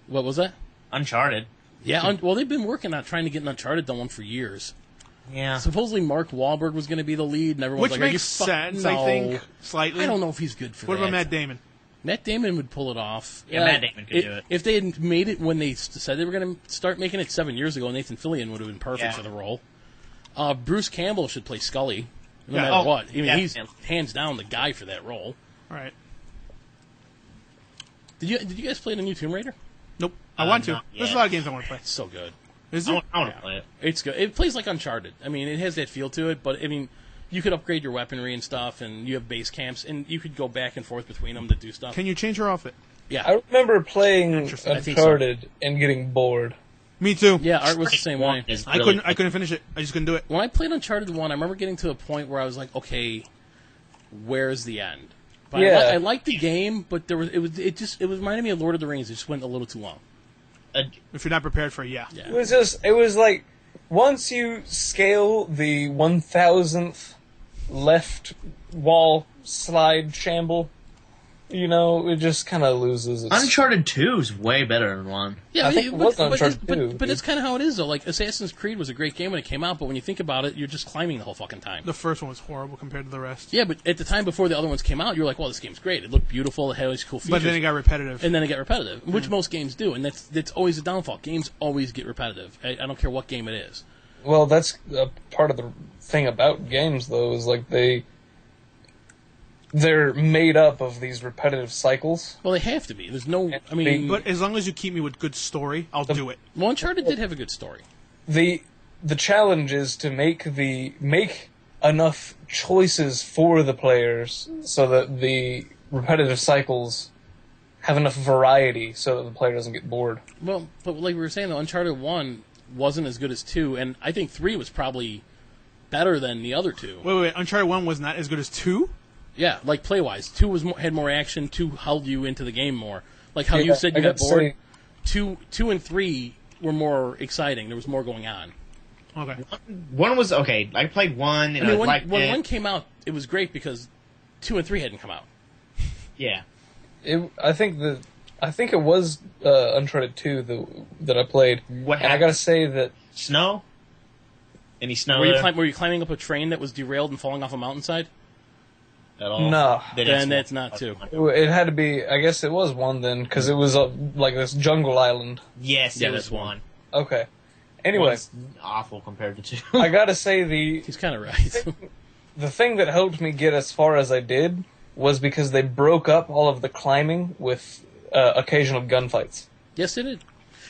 Speaker 2: What was that?
Speaker 4: Uncharted.
Speaker 2: Yeah, well, they've been working on trying to get an Uncharted done one for years.
Speaker 4: Yeah.
Speaker 2: Supposedly Mark Wahlberg was going to be the lead, and everyone's
Speaker 1: Which
Speaker 2: like,
Speaker 1: makes
Speaker 2: "Are you
Speaker 1: sense,
Speaker 2: no.
Speaker 1: I think, slightly.
Speaker 2: I don't know if he's good for
Speaker 1: What
Speaker 2: that.
Speaker 1: about Matt Damon?
Speaker 2: Matt Damon would pull it off.
Speaker 4: Yeah, Matt Damon could do it.
Speaker 2: If they had made it when they said they were going to start making it 7 years ago, Nathan Fillion would have been perfect for the role. Bruce Campbell should play Scully, no matter what. I mean, he's hands down the guy for that role.
Speaker 1: All right.
Speaker 2: Did you guys play the new Tomb Raider?
Speaker 1: Nope. I want to.
Speaker 4: not
Speaker 1: There's a
Speaker 4: yet.
Speaker 1: lot of games I want to play.
Speaker 2: It's so good.
Speaker 1: Is
Speaker 4: I
Speaker 1: it?
Speaker 4: want to play it.
Speaker 2: It's good. It plays like Uncharted. I mean, it has that feel to it, but I mean, you could upgrade your weaponry and stuff, and you have base camps, and you could go back and forth between them to do stuff.
Speaker 1: Can you change your outfit?
Speaker 2: Yeah.
Speaker 3: I remember playing
Speaker 1: Interesting.
Speaker 2: I think so.
Speaker 3: Uncharted and getting bored.
Speaker 1: Me too.
Speaker 2: Yeah, Art was the same way.
Speaker 4: Is
Speaker 1: I
Speaker 4: really
Speaker 1: couldn't finish it. I just couldn't do it.
Speaker 2: When I played Uncharted 1, I remember getting to a point where I was like, okay, where's the end? But
Speaker 3: Yeah.
Speaker 2: I liked the game, but it reminded me of Lord of the Rings. It just went a little too long.
Speaker 1: If you're not prepared for it, yeah.
Speaker 3: It was like, once you scale the 1000th left wall slide shamble, you know, it just kind of loses its...
Speaker 4: Uncharted 2 is way better than 1.
Speaker 2: Yeah,
Speaker 3: I think it was Uncharted 2.
Speaker 2: But it's kind of how it is, though. Like, Assassin's Creed was a great game when it came out, but when you think about it, you're just climbing the whole fucking time.
Speaker 1: The first one was horrible compared to the rest.
Speaker 2: Yeah, but at the time before the other ones came out, you were like, well, this game's great. It looked beautiful. It had all these cool features.
Speaker 1: But then it got repetitive.
Speaker 2: And then it got repetitive, which most games do, and that's always a downfall. Games always get repetitive. I don't care what game it is.
Speaker 3: Well, that's a part of the thing about games, though, is like they're made up of these repetitive cycles.
Speaker 2: Well, they have to be. There's no... I mean...
Speaker 1: But as long as you keep me with good story, I'll do it.
Speaker 2: Well, Uncharted did have a good story.
Speaker 3: The challenge is to make enough choices for the players so that the repetitive cycles have enough variety so that the player doesn't get bored.
Speaker 2: Well, but like we were saying, though, Uncharted 1 wasn't as good as 2, and I think 3 was probably better than the other two.
Speaker 1: Wait. Uncharted 1 was not as good as 2?
Speaker 2: Yeah, like play-wise. 2 had more action, 2 held you into the game more. Like how you said you got bored. 2 and 3 were more exciting. There was more going on.
Speaker 1: Okay.
Speaker 4: 1 was okay. I played 1 and I liked
Speaker 2: when
Speaker 4: it.
Speaker 2: 1 came out, it was great because 2 and 3 hadn't come out.
Speaker 4: Yeah.
Speaker 3: I think it was Uncharted 2 that I played.
Speaker 4: What
Speaker 3: and I
Speaker 4: happened?
Speaker 3: gotta say that
Speaker 4: Snow? Any snow
Speaker 2: Were
Speaker 4: there
Speaker 2: you climbing up a train that was derailed and falling off a mountainside?
Speaker 4: at all?
Speaker 3: No.
Speaker 2: Then that's not 2.
Speaker 3: it had to be. I guess it was 1 then, because it was like this jungle island.
Speaker 4: Yes,
Speaker 2: Yeah,
Speaker 4: it was
Speaker 2: that's
Speaker 4: 1.
Speaker 3: Okay. Anyway,
Speaker 4: One's awful compared to 2.
Speaker 3: I gotta say
Speaker 2: He's kind of right.
Speaker 3: the thing that helped me get as far as I did was because they broke up all of the climbing with occasional gunfights,
Speaker 2: Yes, it did.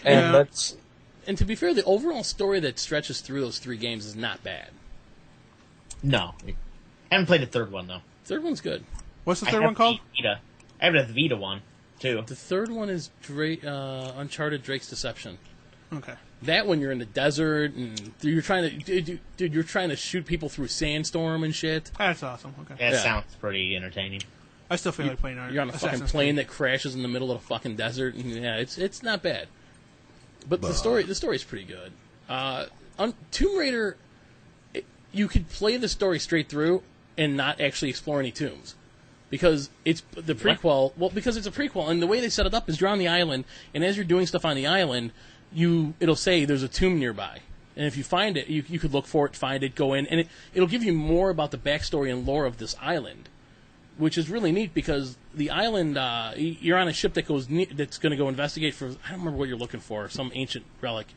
Speaker 3: and
Speaker 1: Yeah.
Speaker 3: that's
Speaker 2: And to be fair, the overall story that stretches through those 3 games is not bad.
Speaker 4: No. I haven't played the third one, though.
Speaker 2: Third one's good.
Speaker 1: What's the
Speaker 4: I
Speaker 1: third
Speaker 4: have
Speaker 1: one called?
Speaker 4: the Vita. I have the Vita one, too.
Speaker 2: The third one is Uncharted Drake's Deception.
Speaker 1: Okay.
Speaker 2: That one, you're in the desert, and you're trying to, dude, you're trying to shoot people through sandstorm and shit.
Speaker 1: That's awesome. Okay.
Speaker 4: That
Speaker 2: Yeah.
Speaker 4: sounds pretty entertaining.
Speaker 1: I still feel like playing
Speaker 2: You're on a fucking
Speaker 1: Assassin's
Speaker 2: plane
Speaker 1: Creed.
Speaker 2: that crashes in the middle of a fucking desert, and yeah, it's not bad. But the story's pretty good. Tomb Raider, you could play the story straight through and not actually explore any tombs. Because it's the prequel. Well, because it's a prequel, and the way they set it up is you're on the island, and as you're doing stuff on the island, it'll say there's a tomb nearby. And if you find it, you could look for it, find it, go in, and it'll give you more about the backstory and lore of this island, which is really neat because the island, you're on a ship that's going to go investigate for, I don't remember what you're looking for, some ancient relic,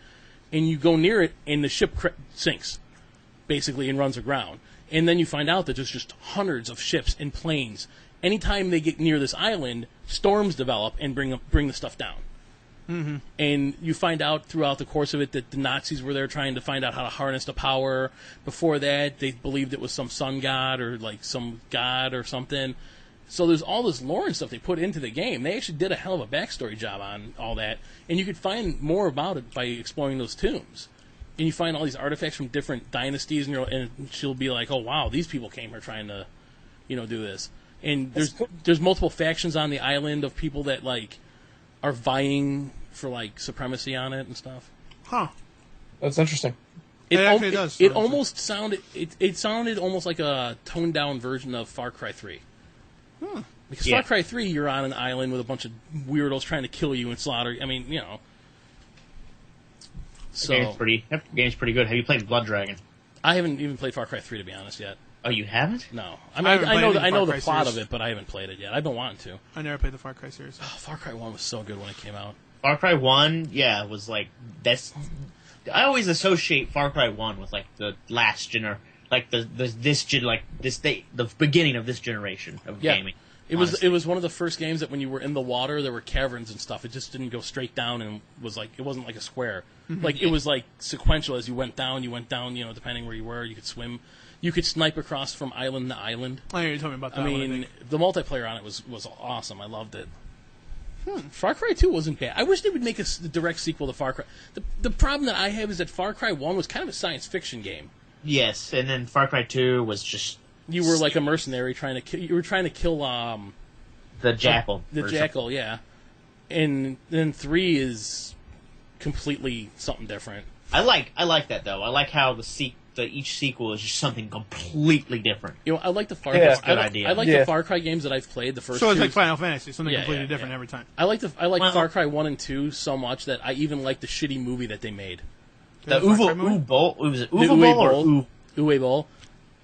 Speaker 2: and you go near it, and the ship sinks, basically, and runs aground. And then you find out that there's just hundreds of ships and planes. Anytime they get near this island, storms develop and bring the stuff down. Mm-hmm. And you find out throughout the course of it that the Nazis were there trying to find out how to harness the power. Before that, they believed it was some sun god or like some god or something. So there's all this lore and stuff they put into the game. They actually did a hell of a backstory job on all that. And you could find more about it by exploring those tombs. And you find all these artifacts from different dynasties, and she'll be like, oh, wow, these people came here trying to, do this. And there's multiple factions on the island of people that, like, are vying for, like, supremacy on it and stuff.
Speaker 1: Huh.
Speaker 3: That's interesting.
Speaker 1: It actually does.
Speaker 2: It almost sounded... It sounded almost like a toned-down version of Far Cry 3. Because Far Cry 3, you're on an island with a bunch of weirdos trying to kill you and slaughter. I mean, So
Speaker 4: that game's pretty good. Have you played Blood Dragon?
Speaker 2: I haven't even played Far Cry 3 to be honest yet.
Speaker 4: Oh, you haven't?
Speaker 2: No. I mean, I know the plot
Speaker 1: series.
Speaker 2: of it, but I haven't played it yet. I've been wanting to.
Speaker 1: I never played the Far Cry series.
Speaker 2: Oh, Far Cry 1 was so good when it came out.
Speaker 4: Far Cry 1, was like that's. I always associate Far Cry 1 with like the last like the beginning of this generation of gaming.
Speaker 2: It was one of the first games that when you were in the water, there were caverns and stuff. It just didn't go straight down and it wasn't like a square. Like it was like sequential as you went down, depending where you were. You could swim. You could snipe across from island to island.
Speaker 1: I know you told me about that.
Speaker 2: I mean, the multiplayer on it was awesome. I loved it. Far Cry 2 wasn't bad. I wish they would make a direct sequel to Far Cry. The problem that I have is that Far Cry 1 was kind of a science fiction game.
Speaker 4: Yes, and then Far Cry 2 was just...
Speaker 2: You were like a mercenary trying to kill
Speaker 4: the Jackal.
Speaker 2: The Jackal, yeah. And then 3 is completely something different.
Speaker 4: I like that though. I like how each sequel is just something completely different.
Speaker 2: I like the Far
Speaker 3: Yeah,
Speaker 2: Cry. I like the Far Cry games that I've played. The first
Speaker 1: so it's
Speaker 2: two.
Speaker 1: like Final Fantasy, something completely different every time.
Speaker 2: I like Far Cry 1 and 2 so much that I even like the shitty movie that they made.
Speaker 4: The Uwe Boll? Was it Uwe Boll or
Speaker 2: Uwe Boll?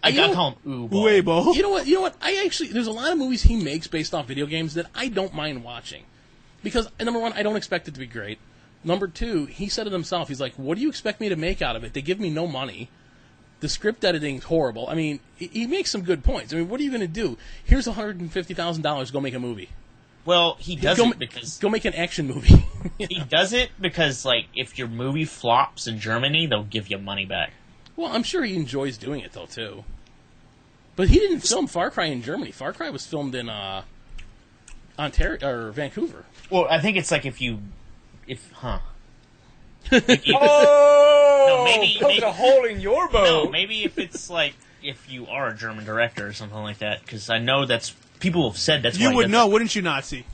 Speaker 4: I call him
Speaker 1: Uwe Boll.
Speaker 2: You know what? There's a lot of movies he makes based off video games that I don't mind watching. Because, number one, I don't expect it to be great. Number two, he said it himself. He's like, what do you expect me to make out of it? They give me no money. The script editing's horrible. I mean, he makes some good points. I mean, what are you going to do? Here's $150,000, go make a movie.
Speaker 4: Well, he does it because...
Speaker 2: Go make an action movie.
Speaker 4: He does it because, like, if your movie flops in Germany, they'll give you money back.
Speaker 2: Well, I'm sure he enjoys doing it, though, too. But he didn't film Far Cry in Germany. Far Cry was filmed in Ontario or Vancouver.
Speaker 4: Well, I think it's like like
Speaker 3: Oh,
Speaker 4: maybe
Speaker 3: poking a hole in your boat.
Speaker 4: No, maybe if it's like if you are a German director or something like that, because I know that's people have said that's.
Speaker 1: You
Speaker 4: why
Speaker 1: would know, wouldn't you, Nazi?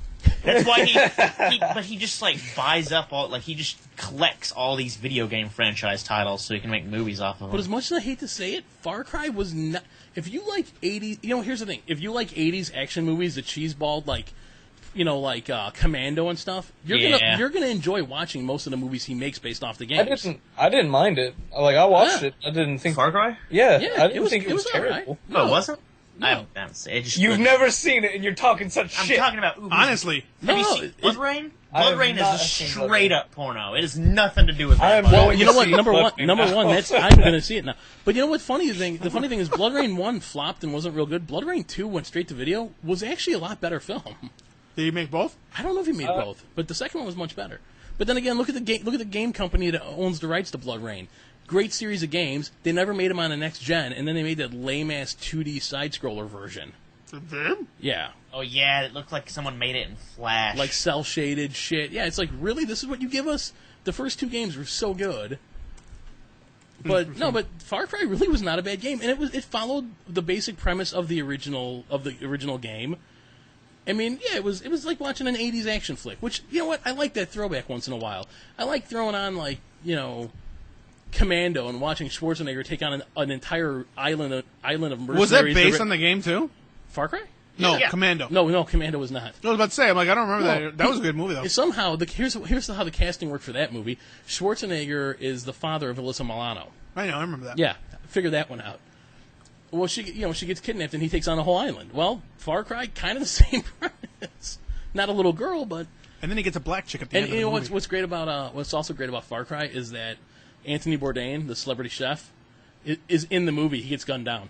Speaker 4: That's why he just like buys up all he just collects all these video game franchise titles so he can make movies off of them.
Speaker 2: But as much as I hate to say it, Far Cry was not. If you like 80s, here's the thing: if you like 80s action movies, the cheeseballed like Commando and stuff, you're gonna enjoy watching most of the movies he makes based off the games.
Speaker 3: I didn't mind it. Like I watched it. I didn't think
Speaker 4: Far Cry.
Speaker 3: Yeah, I didn't think it was terrible.
Speaker 2: Right.
Speaker 4: No, it wasn't.
Speaker 2: No.
Speaker 4: I haven't seen it.
Speaker 3: You've never seen it, and you're talking such shit.
Speaker 4: I'm talking about
Speaker 1: honestly.
Speaker 4: Have you seen Blood Rain?
Speaker 3: I
Speaker 4: Blood
Speaker 3: have
Speaker 4: Rain
Speaker 3: not
Speaker 4: is a
Speaker 3: seen Blood
Speaker 4: straight
Speaker 3: Rain.
Speaker 4: up porno. It has nothing to do with
Speaker 3: I am
Speaker 4: that.
Speaker 3: going
Speaker 2: Well, you
Speaker 3: to
Speaker 2: know what?
Speaker 3: see
Speaker 2: Number
Speaker 3: Blood Rain
Speaker 2: one,
Speaker 3: now.
Speaker 2: that's I'm going to see it now. But you know what? The funny thing is, Blood Rain 1 flopped and wasn't real good. Blood Rain 2 went straight to video. Was actually a lot better film.
Speaker 1: Did you make both?
Speaker 2: I don't know if he made both, but the second one was much better. But then again, look at the game company that owns the rights to Blood Rain. Great series of games. They never made them on the next gen, and then they made that lame ass 2D side scroller version.
Speaker 1: Them?
Speaker 2: Yeah.
Speaker 4: Oh yeah, it looked like someone made it in Flash.
Speaker 2: Like cell shaded shit. Yeah, it's like, really? This is what you give us? The first two games were so good. But no, but Far Cry really was not a bad game, and it followed the basic premise of the original game. I mean, yeah, it was like watching an 80s action flick, which, you know what, I like that throwback once in a while. I like throwing on, like, Commando and watching Schwarzenegger take on an entire island of mercenaries.
Speaker 1: Was that based on the game, too?
Speaker 2: Far Cry?
Speaker 1: No,
Speaker 4: Yeah.
Speaker 1: Commando.
Speaker 2: No, Commando was not.
Speaker 1: I was about to say, I'm like, I don't remember
Speaker 2: No.
Speaker 1: that. That was a good movie, though.
Speaker 2: Somehow, here's how the casting worked for that movie. Schwarzenegger is the father of Alyssa Milano.
Speaker 1: I know, I remember that.
Speaker 2: Yeah, figure that one out. Well, she gets kidnapped and he takes on a whole island. Well, Far Cry, kind of the same premise. Not a little girl, but...
Speaker 1: And then he gets a black chick at the end
Speaker 2: And
Speaker 1: of
Speaker 2: you
Speaker 1: the
Speaker 2: know
Speaker 1: movie.
Speaker 2: what's great about what's also great about Far Cry is that Anthony Bourdain, the celebrity chef, is in the movie. He gets gunned down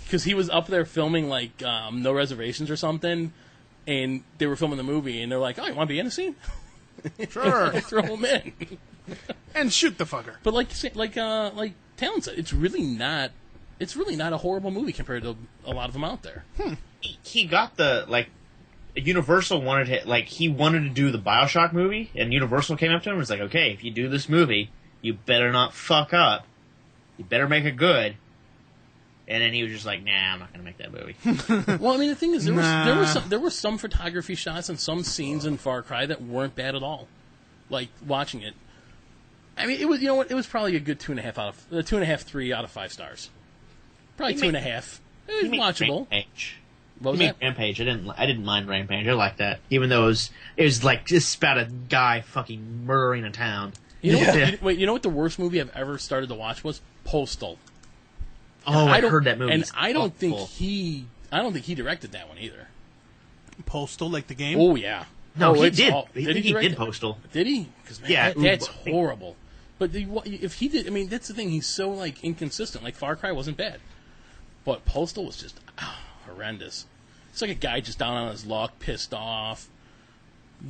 Speaker 2: because he was up there filming like No Reservations or something, and they were filming the movie, and they're like, "Oh, you want to be in the scene?"
Speaker 1: Sure.
Speaker 2: Throw him in.
Speaker 1: And shoot the fucker.
Speaker 2: But like Talon said, it's really not a horrible movie compared to a lot of them out there.
Speaker 4: He got the, like, Universal wanted to, he wanted to do the BioShock movie, and Universal came up to him and was like, okay, if you do this movie, you better not fuck up. You better make it good. And then he was just like, nah, I'm not going to make that movie.
Speaker 2: Well, I mean, the thing is, there were some photography shots and some scenes in Far Cry that weren't bad at all. Like, watching it. I mean, it was, it was probably a good 2.5, 3 out of 5 stars. Probably 2.5. It was watchable.
Speaker 4: Rampage.
Speaker 2: What was that?
Speaker 4: Rampage. I didn't mind Rampage. I liked that, even though it was like just about a guy fucking murdering a town.
Speaker 2: You know what the worst movie I've ever started to watch was? Postal.
Speaker 4: Oh, I heard that movie.
Speaker 2: And I don't think he directed that one either.
Speaker 1: Postal, like the game?
Speaker 2: Oh yeah.
Speaker 4: No, he did.
Speaker 2: He
Speaker 4: did Postal.
Speaker 2: Did he? Because that's horrible. But if he did, I mean, that's the thing. He's so like inconsistent. Like Far Cry wasn't bad, but Postal was just horrendous. It's like a guy just down on his luck, pissed off.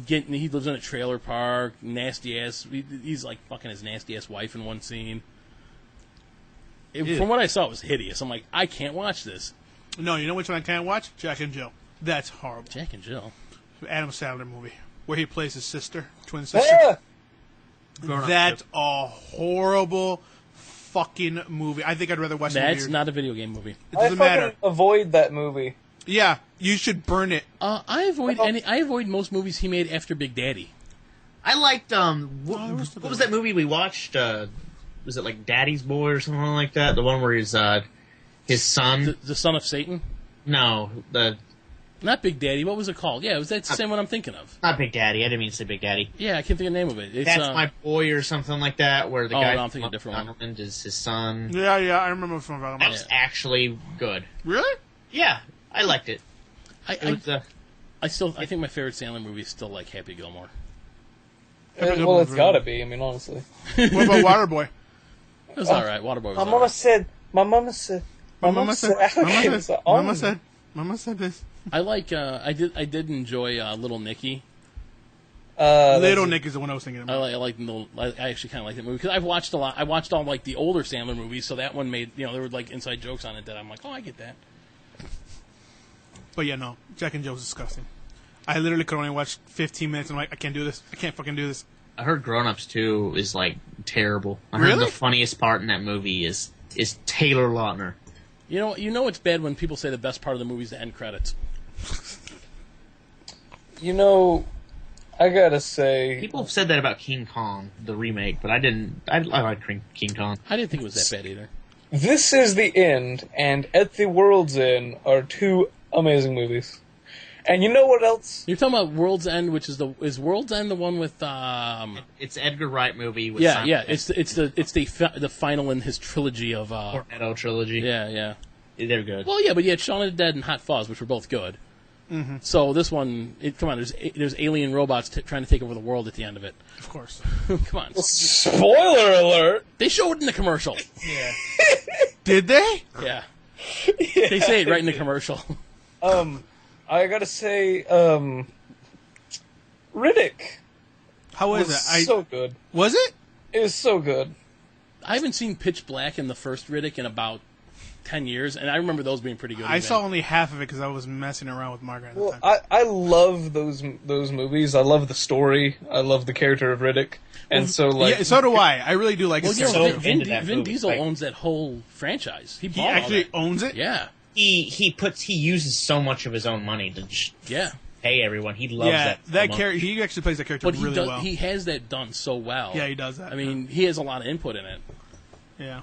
Speaker 2: He lives in a trailer park, nasty ass. He's like fucking his nasty ass wife in one scene. From what I saw, it was hideous. I'm like, I can't watch this.
Speaker 1: No, you know which one I can't watch? Jack and Jill. That's horrible.
Speaker 2: Jack and Jill.
Speaker 1: Adam Sandler movie where he plays his sister, twin sister. That's a horrible fucking movie. I think I'd rather watch.
Speaker 2: That's not a video game movie.
Speaker 1: It doesn't matter.
Speaker 3: Avoid that movie.
Speaker 1: Yeah, you should burn it.
Speaker 2: I avoid most movies he made after Big Daddy.
Speaker 4: I liked what was that movie we watched? Was it like Daddy's Boy or something like that? The one where his son,
Speaker 2: the son of Satan.
Speaker 4: No,
Speaker 2: not Big Daddy. What was it called? Yeah, that's the same one I'm thinking of.
Speaker 4: Not Big Daddy. I didn't mean to say Big Daddy.
Speaker 2: Yeah, I can't think of the name of it. It's,
Speaker 4: That's My Boy or something like that, where the guy
Speaker 2: no, I'm thinking a different one.
Speaker 4: Is his son.
Speaker 1: Yeah, I remember from about
Speaker 4: that. Was actually good.
Speaker 1: Really?
Speaker 4: Yeah, I liked it.
Speaker 2: I think my favorite Sandler movie is still like Happy Gilmore.
Speaker 3: Well, it's gotta be. I mean, honestly.
Speaker 1: What about Waterboy?
Speaker 2: It was all right. Waterboy was
Speaker 3: My mama said. Mama
Speaker 1: said this.
Speaker 2: I like. I did enjoy Little Nicky.
Speaker 1: Little Nicky's the one I was thinking about.
Speaker 2: I actually kind of like that movie because I've watched a lot. I watched all like the older Sandler movies, so that one made there were like inside jokes on it that I'm like, oh, I get that.
Speaker 1: But yeah, no, Jack and Jill's disgusting. I literally could only watch 15 minutes and I'm like, I can't do this. I can't fucking do this.
Speaker 4: I heard Grown Ups 2 is like terrible. I
Speaker 1: really?
Speaker 4: heard the funniest part in that movie is Taylor Lautner.
Speaker 2: You know it's bad when people say the best part of the movie is the end credits.
Speaker 3: I gotta say,
Speaker 4: people have said that about King Kong, the remake, but I didn't. I liked King Kong.
Speaker 2: I didn't think it was that bad either.
Speaker 3: This Is the End and At the World's End are two amazing movies. And you know what else?
Speaker 2: You're talking about World's End, which is World's End the one with
Speaker 4: It's Edgar Wright movie with
Speaker 2: it's the final in his trilogy of
Speaker 4: Cornetto trilogy.
Speaker 2: Yeah.
Speaker 4: They're good.
Speaker 2: Well, yeah, but you had Shaun of the Dead and Hot Fuzz, which were both good. Mm-hmm. So this one, come on, there's alien robots trying to take over the world at the end of it.
Speaker 1: Of course.
Speaker 2: Come on.
Speaker 3: Spoiler alert!
Speaker 2: They showed it in the commercial.
Speaker 1: Yeah. Did they?
Speaker 2: Yeah. They say it right in the commercial.
Speaker 3: I gotta say, Riddick.
Speaker 1: How was it?
Speaker 3: So good.
Speaker 1: Was it?
Speaker 3: It was so good.
Speaker 2: I haven't seen Pitch Black in the first Riddick in about 10 years, and I remember those being pretty good.
Speaker 1: I saw only half of it because I was messing around with Margaret at the time.
Speaker 3: I love those movies. I love the story. I love the character of Riddick. And so
Speaker 1: do I. I really do like his character.
Speaker 2: Vin Diesel owns that whole franchise. He
Speaker 1: actually owns it?
Speaker 2: Yeah.
Speaker 4: He uses so much of his own money to just pay everyone. He loves that
Speaker 1: character. He actually plays that character really well.
Speaker 2: He has that done so well.
Speaker 1: Yeah, he does that.
Speaker 2: I mean, he has a lot of input in it.
Speaker 1: Yeah.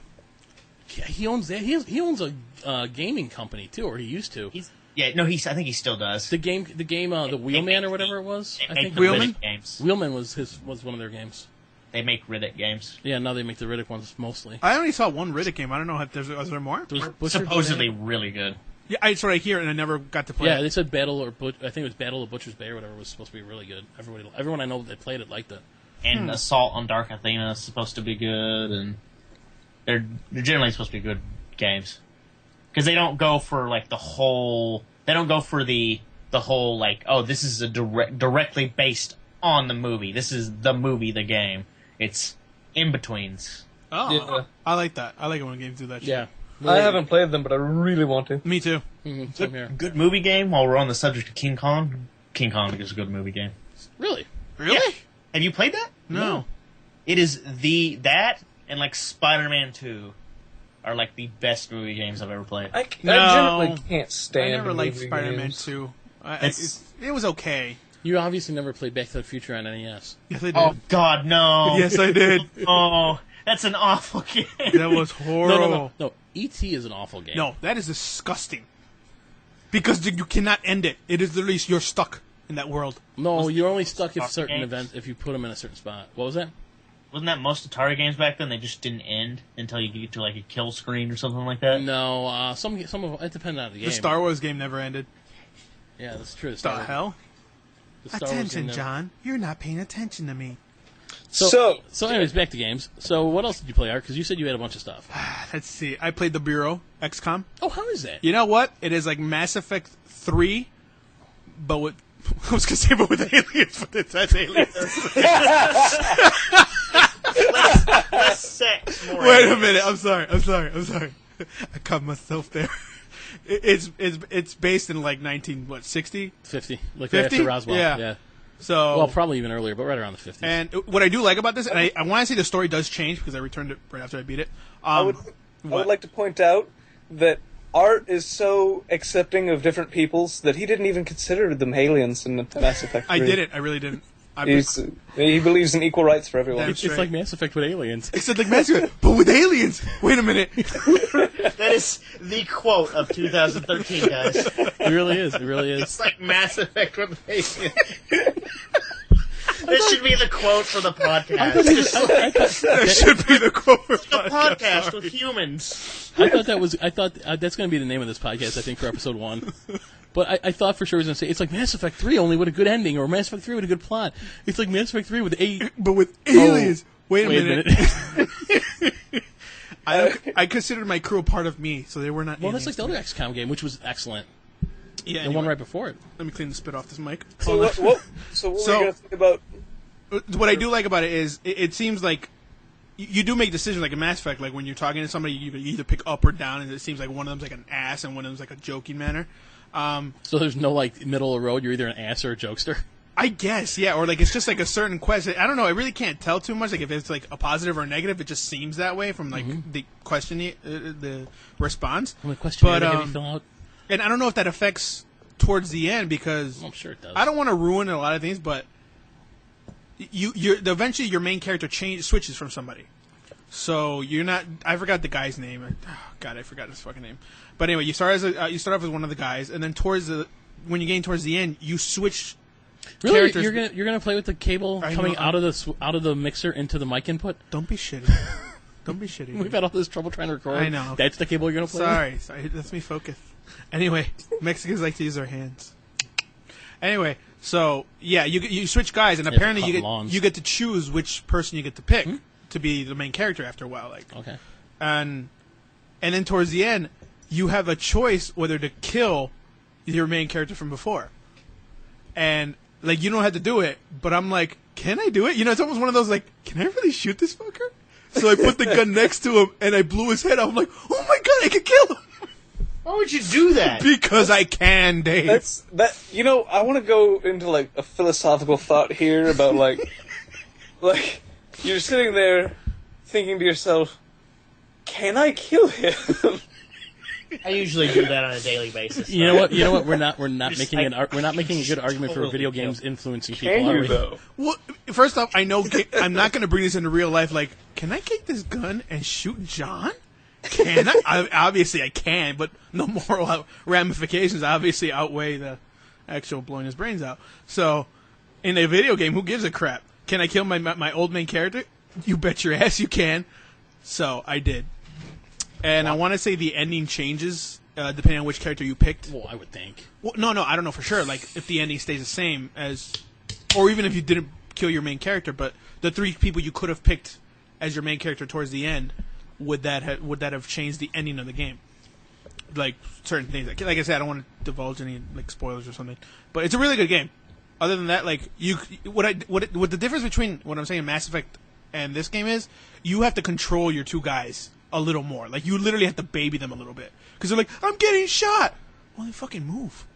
Speaker 2: He owns that. He owns a gaming company too, or he used to.
Speaker 4: I think he still does.
Speaker 2: The game, the Wheelman or whatever it was.
Speaker 4: I think Wheelman games.
Speaker 2: Wheelman was one of their games.
Speaker 4: They make Riddick games.
Speaker 2: Yeah, now they make the Riddick ones mostly.
Speaker 1: I only saw one Riddick game. I don't know if was there more.
Speaker 4: Supposedly really good.
Speaker 1: Yeah, it's what I hear, and I never got to play.
Speaker 2: Yeah, they said I think it was Battle of Butcher's Bay or whatever was supposed to be really good. Everyone I know that played it liked it.
Speaker 4: And Assault on Dark Athena is supposed to be good, and they're generally supposed to be good games because they don't go for like the whole. They don't go for the whole like, oh, this is a directly based on the movie. This is the movie, the game. It's in-betweens.
Speaker 1: Oh,
Speaker 3: Yeah.
Speaker 1: I like that. I like it when games do that shit.
Speaker 2: Yeah.
Speaker 3: I haven't played them, but I really want to.
Speaker 1: Me too.
Speaker 2: Mm-hmm. Same here.
Speaker 4: Good movie game, while we're on the subject of King Kong. King Kong is a good movie game.
Speaker 2: Really?
Speaker 1: Really?
Speaker 4: Yeah. Have you played that?
Speaker 1: No.
Speaker 4: It is that and like Spider-Man 2 are like the best movie games I've ever played.
Speaker 3: I
Speaker 1: No.
Speaker 3: generally can't stand
Speaker 1: I never liked
Speaker 3: movie
Speaker 1: Spider-Man
Speaker 3: games.
Speaker 1: 2.
Speaker 4: It's-
Speaker 1: It was okay.
Speaker 2: You obviously never played Back to the Future on NES.
Speaker 1: Yes, I did.
Speaker 4: Oh God, no!
Speaker 1: Yes, I did.
Speaker 4: Oh, that's an awful game.
Speaker 1: That was horrible.
Speaker 2: No. E.T. is an awful game.
Speaker 1: No, that is disgusting. Because you cannot end it. It is literally, you're stuck in that world.
Speaker 2: No, you're only stuck if certain
Speaker 4: games?
Speaker 2: events, if you put them in a certain spot. What was that?
Speaker 4: Wasn't that most Atari games back then? They just didn't end until you get to like a kill screen or something like that.
Speaker 2: No, some of it depended on the game.
Speaker 1: The Star Wars game never ended.
Speaker 2: Yeah, that's true.
Speaker 1: The hell?
Speaker 2: The Star Wars game
Speaker 1: Attention,
Speaker 2: never-
Speaker 1: John. You're not paying attention to me.
Speaker 2: So, anyways, back to games. So, what else did you play, Art? Because you said you had a bunch of stuff.
Speaker 1: Let's see. I played the Bureau, XCOM.
Speaker 2: Oh, how is that?
Speaker 1: You know what? It is like Mass Effect 3, but with... I was going to say, but with aliens, but it says aliens.
Speaker 4: Less sex, more
Speaker 1: Wait a
Speaker 4: aliens.
Speaker 1: minute. I'm sorry. I caught myself there. It's based in like 1960.
Speaker 2: 50. Like
Speaker 1: 50?
Speaker 2: after Roswell.
Speaker 1: Yeah. So
Speaker 2: Well, probably even earlier, but right around the 50s.
Speaker 1: and what I do like about this, and I want to say the story does change because I returned it right after I beat it.
Speaker 3: I would like to point out that Art is so accepting of different peoples that he didn't even consider them aliens in Mass Effect 3.
Speaker 1: I did it. I really didn't.
Speaker 3: He believes in equal rights for everyone.
Speaker 1: That's
Speaker 2: it's
Speaker 1: right.
Speaker 2: like Mass Effect with aliens.
Speaker 1: Except like Mass Effect, but with aliens. Wait a minute.
Speaker 4: That is the quote of 2013, guys.
Speaker 2: It really is. It really
Speaker 4: It's
Speaker 2: is.
Speaker 4: like Mass Effect with aliens. This should be the quote for the podcast. Just
Speaker 1: That should be the quote for
Speaker 4: a podcast with humans.
Speaker 2: I thought that's going to be the name of this podcast, I think, for episode 1. But I thought for sure it was going to say, it's like Mass Effect 3 only with a good ending, or Mass Effect 3 with a good plot. It's like Mass Effect 3 with
Speaker 1: But with aliens. Wait a
Speaker 2: Wait a
Speaker 1: minute.
Speaker 2: minute.
Speaker 1: I considered my crew a part of me, so they were not.
Speaker 2: Well, that's
Speaker 1: aliens
Speaker 2: like the
Speaker 1: to
Speaker 2: other XCOM game, which was excellent.
Speaker 1: me. Yeah.
Speaker 2: The
Speaker 1: Anyway,
Speaker 2: one right before it.
Speaker 1: let me clean the spit off this mic.
Speaker 3: So what were you going to think about...
Speaker 1: What I do like about it is it seems like you do make decisions like in Mass Effect. Like when you're talking to somebody, you either pick up or down, and it seems like one of them's like an ass and one of them's like a joking manner.
Speaker 2: So there's no, like, middle of the road, you're either an ass or a jokester.
Speaker 1: I guess, yeah, or like it's just like a certain question. I don't know. I really can't tell too much. Like if it's like a positive or a negative, it just seems that way from like the question, the response.
Speaker 2: I'm like, question
Speaker 1: But,
Speaker 2: you have you fill out?
Speaker 1: And I don't know if that affects towards the end because
Speaker 2: I'm sure it does.
Speaker 1: I don't want to ruin a lot of things, but eventually your main character switches from somebody. So you're not. I forgot the guy's name. Oh, God, I forgot his fucking name. But anyway, you start off as one of the guys, and then when you get towards the end, you switch.
Speaker 2: Really?
Speaker 1: characters.
Speaker 2: You're gonna play with the cable
Speaker 1: I
Speaker 2: coming
Speaker 1: know,
Speaker 2: out of the mixer into the mic input?
Speaker 1: Don't be shitty. Don't be shitty.
Speaker 2: We've had all this trouble trying to record.
Speaker 1: I know.
Speaker 2: That's the cable you're gonna play with?
Speaker 1: Sorry. Let's me focus. Anyway, Mexicans like to use their hands. Anyway, so yeah, you switch guys, and
Speaker 2: Yeah,
Speaker 1: apparently
Speaker 2: for cutting lawns.
Speaker 1: you get to choose which person you get to pick to be the main character after a while. Like,
Speaker 2: Okay.
Speaker 1: and then towards the end, you have a choice whether to kill your main character from before, and like you don't have to do it. But I'm like, can I do it? You know, it's almost one of those like, can I really shoot this fucker? So I put the gun next to him, and I blew his head off. I'm like, oh my god, I can kill him.
Speaker 4: Why would you do that?
Speaker 1: Because I can, Dave.
Speaker 3: You know, I want to go into like a philosophical thought here about like you're sitting there thinking to yourself, can I kill him?
Speaker 4: I usually do that on a daily basis.
Speaker 2: You know what? We're not
Speaker 4: Just
Speaker 2: making
Speaker 4: like-
Speaker 2: we're not making a good argument for
Speaker 4: totally
Speaker 2: video
Speaker 4: kill.
Speaker 2: games influencing people.
Speaker 3: Can
Speaker 2: Are
Speaker 3: you
Speaker 2: we?
Speaker 3: though?
Speaker 1: Well, first off, I know I'm not going to bring this into real life. Like, can I take this gun and shoot John? Can I? Obviously, I can, but the moral ramifications obviously outweigh the actual blowing his brains out. So, in a video game, who gives a crap? Can I kill my old main character? You bet your ass you can. So, I did. And I want to say the ending changes depending on which character you picked.
Speaker 2: Well, I would think.
Speaker 1: Well, no, I don't know for sure. Like, if the ending stays the same as, or even if you didn't kill your main character, but the 3 people you could have picked as your main character towards the end, would that have changed the ending of the game? Like certain things. Like I said, I don't want to divulge any like spoilers or something. But it's a really good game. Other than that, like what the difference between what I'm saying Mass Effect and this game is, you have to control your two guys a little more. Like you literally have to baby them a little bit because they're like, I'm getting shot. Well, then fucking move.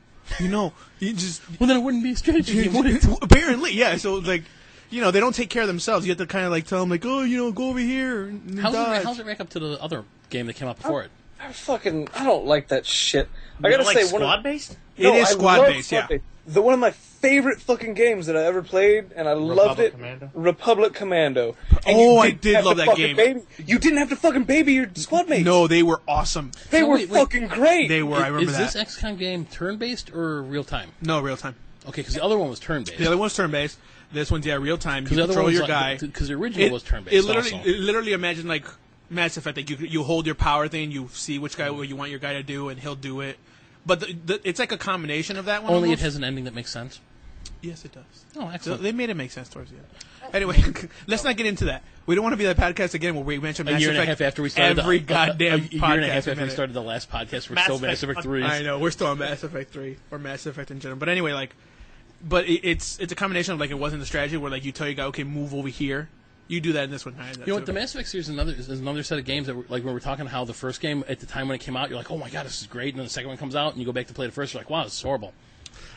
Speaker 1: You know, you just
Speaker 2: well then it wouldn't be a strategy game, would it?
Speaker 1: Apparently, yeah. So like, you know, they don't take care of themselves. You have to kind of like tell them like, oh, you know, go over here. And
Speaker 2: how's it rank up to the other game that came out before it?
Speaker 3: I don't like that shit. I gotta
Speaker 4: like
Speaker 3: say,
Speaker 4: squad based.
Speaker 1: It is squad based, yeah.
Speaker 3: One of my favorite fucking games that I ever played, and I loved it.
Speaker 4: Commando?
Speaker 3: Republic Commando. And
Speaker 1: I did love that game.
Speaker 3: You didn't have to fucking baby your squad mates.
Speaker 1: No, they were awesome.
Speaker 3: They were fucking great.
Speaker 1: They were. I remember that.
Speaker 2: Is this XCOM game turn-based or real-time?
Speaker 1: No, real time.
Speaker 2: Okay, because the other one was turn-based.
Speaker 1: The other one's turn-based. This one's real time. You control your guy.
Speaker 2: Because the original was turn-based.
Speaker 1: It literally imagine like Mass Effect. Like you hold your power thing. You see which guy you want your guy to do, and he'll do it. But it's like a combination of that one.
Speaker 2: Only
Speaker 1: almost.
Speaker 2: it has an ending that makes sense.
Speaker 1: Yes, it does.
Speaker 2: Oh, excellent.
Speaker 1: So they made it make sense towards the end. Anyway, let's not get into that. We don't want to be that podcast again where we mention Mass Effect.
Speaker 2: A year and a half after we started
Speaker 1: every goddamn
Speaker 2: a year and a half after we started the last podcast, we're still Mass Effect 3.
Speaker 1: I know, we're still on Mass Effect 3 or Mass Effect in general. But anyway, like, it's a combination of like it wasn't a strategy where like you tell your guy, okay, move over here. You do that in this one.
Speaker 2: You know what? The Mass Effect series is another set of games that like when we're talking how the first game at the time when it came out, you're like, oh my god, this is great, and then the second one comes out and you go back to play the first, you're like, wow, this is horrible.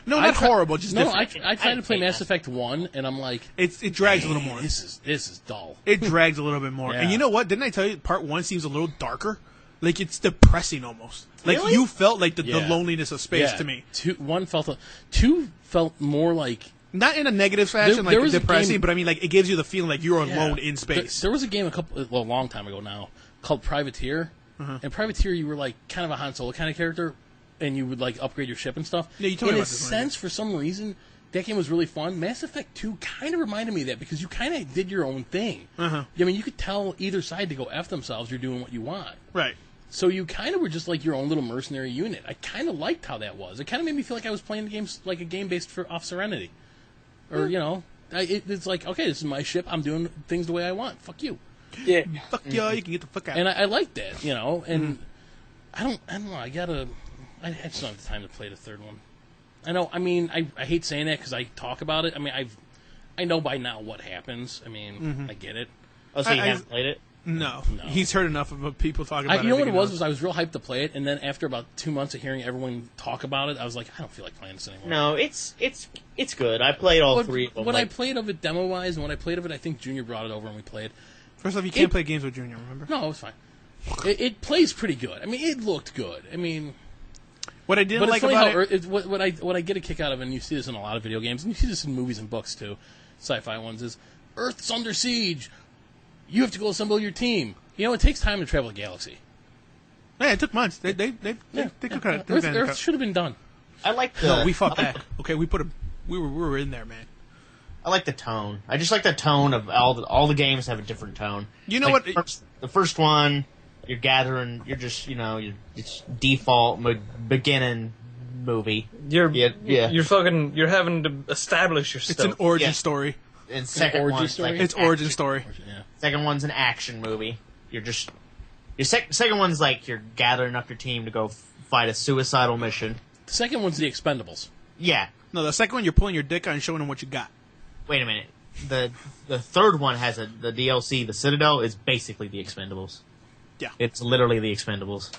Speaker 1: No, not horrible, just different.
Speaker 2: I tried to play Mass Effect 1, and I'm like...
Speaker 1: It drags a little more.
Speaker 2: This is dull.
Speaker 1: It drags a little bit more.
Speaker 2: Yeah.
Speaker 1: And you know what? Didn't I tell you part 1 seems a little darker? Like, it's depressing almost. Like,
Speaker 4: Really?
Speaker 1: you felt like the loneliness of space
Speaker 2: Yeah.
Speaker 1: to me.
Speaker 2: 2 felt more like...
Speaker 1: Not in a negative fashion,
Speaker 2: There
Speaker 1: like
Speaker 2: was a
Speaker 1: depressing,
Speaker 2: game-
Speaker 1: but I mean, like, it gives you the feeling like you're alone in space.
Speaker 2: There was a game a long time ago now called Privateer. And Privateer, you were like kind of a Han Solo kind of character, and you would like upgrade your ship and stuff.
Speaker 1: Yeah, you told me
Speaker 2: in
Speaker 1: about
Speaker 2: a
Speaker 1: this one,
Speaker 2: sense, for some reason, that game was really fun. Mass Effect 2 kind of reminded me of that because you kind of did your own thing. I mean, you could tell either side to go F themselves. You're doing what you want.
Speaker 1: Right.
Speaker 2: So you kind of were just like your own little mercenary unit. I kind of liked how that was. It kind of made me feel like I was playing the games like a game based off Serenity, or you know, it's like, okay, this is my ship. I'm doing things the way I want. Fuck you.
Speaker 3: Yeah.
Speaker 1: Fuck y'all, you can get the fuck out.
Speaker 2: And I like that, you know. And I don't know. I just don't have the time to play the third one. I know. I mean, I hate saying that because I talk about it. I mean, I know by now what happens. I mean, I get it.
Speaker 4: Oh, so you haven't played it?
Speaker 1: No. He's heard enough of people talking about it.
Speaker 2: You know what it
Speaker 1: knows.
Speaker 2: was I was real hyped to play it, and then after about 2 months of hearing everyone talk about it, I was like, I don't feel like playing this anymore.
Speaker 4: No, it's good. I played all three of them.
Speaker 2: When I played of it demo-wise, and when I played of it, I think Junior brought it over and we played.
Speaker 1: First off, you can't play games with Junior, remember?
Speaker 2: No, it was fine. It plays pretty good. I mean, it looked good. I mean...
Speaker 1: What I didn't
Speaker 2: But
Speaker 1: like
Speaker 2: it's funny
Speaker 1: about
Speaker 2: how
Speaker 1: it...
Speaker 2: what I get a kick out of, and you see this in a lot of video games, and you see this in movies and books too, sci-fi ones, is Earth's under siege. You have to go assemble your team. You know, it takes time to travel a galaxy.
Speaker 1: Yeah, it took months. They could cut it.
Speaker 2: Earth should have been done.
Speaker 4: I like the.
Speaker 1: No, we fought back. Okay, we were in there, man.
Speaker 4: I like the tone. I just like the tone of all the games have a different tone.
Speaker 1: You know
Speaker 4: like
Speaker 1: what?
Speaker 4: The first one, you're gathering. You're just it's default beginning movie.
Speaker 3: You're
Speaker 4: yeah.
Speaker 3: you're having to establish your
Speaker 1: It's
Speaker 3: stuff.
Speaker 1: an origin
Speaker 4: Yeah.
Speaker 1: story.
Speaker 4: And second
Speaker 2: origin
Speaker 4: one's
Speaker 2: story?
Speaker 4: like
Speaker 1: It's origin story.
Speaker 2: Yeah.
Speaker 4: Second one's an action movie. Your second one's like you're gathering up your team to go fight a suicidal mission.
Speaker 2: The second one's The Expendables.
Speaker 4: Yeah.
Speaker 1: No, the second one, you're pulling your dick out and showing them what you got.
Speaker 4: Wait a minute. The third one has the DLC. The Citadel is basically the Expendables.
Speaker 1: Yeah.
Speaker 4: It's literally the Expendables.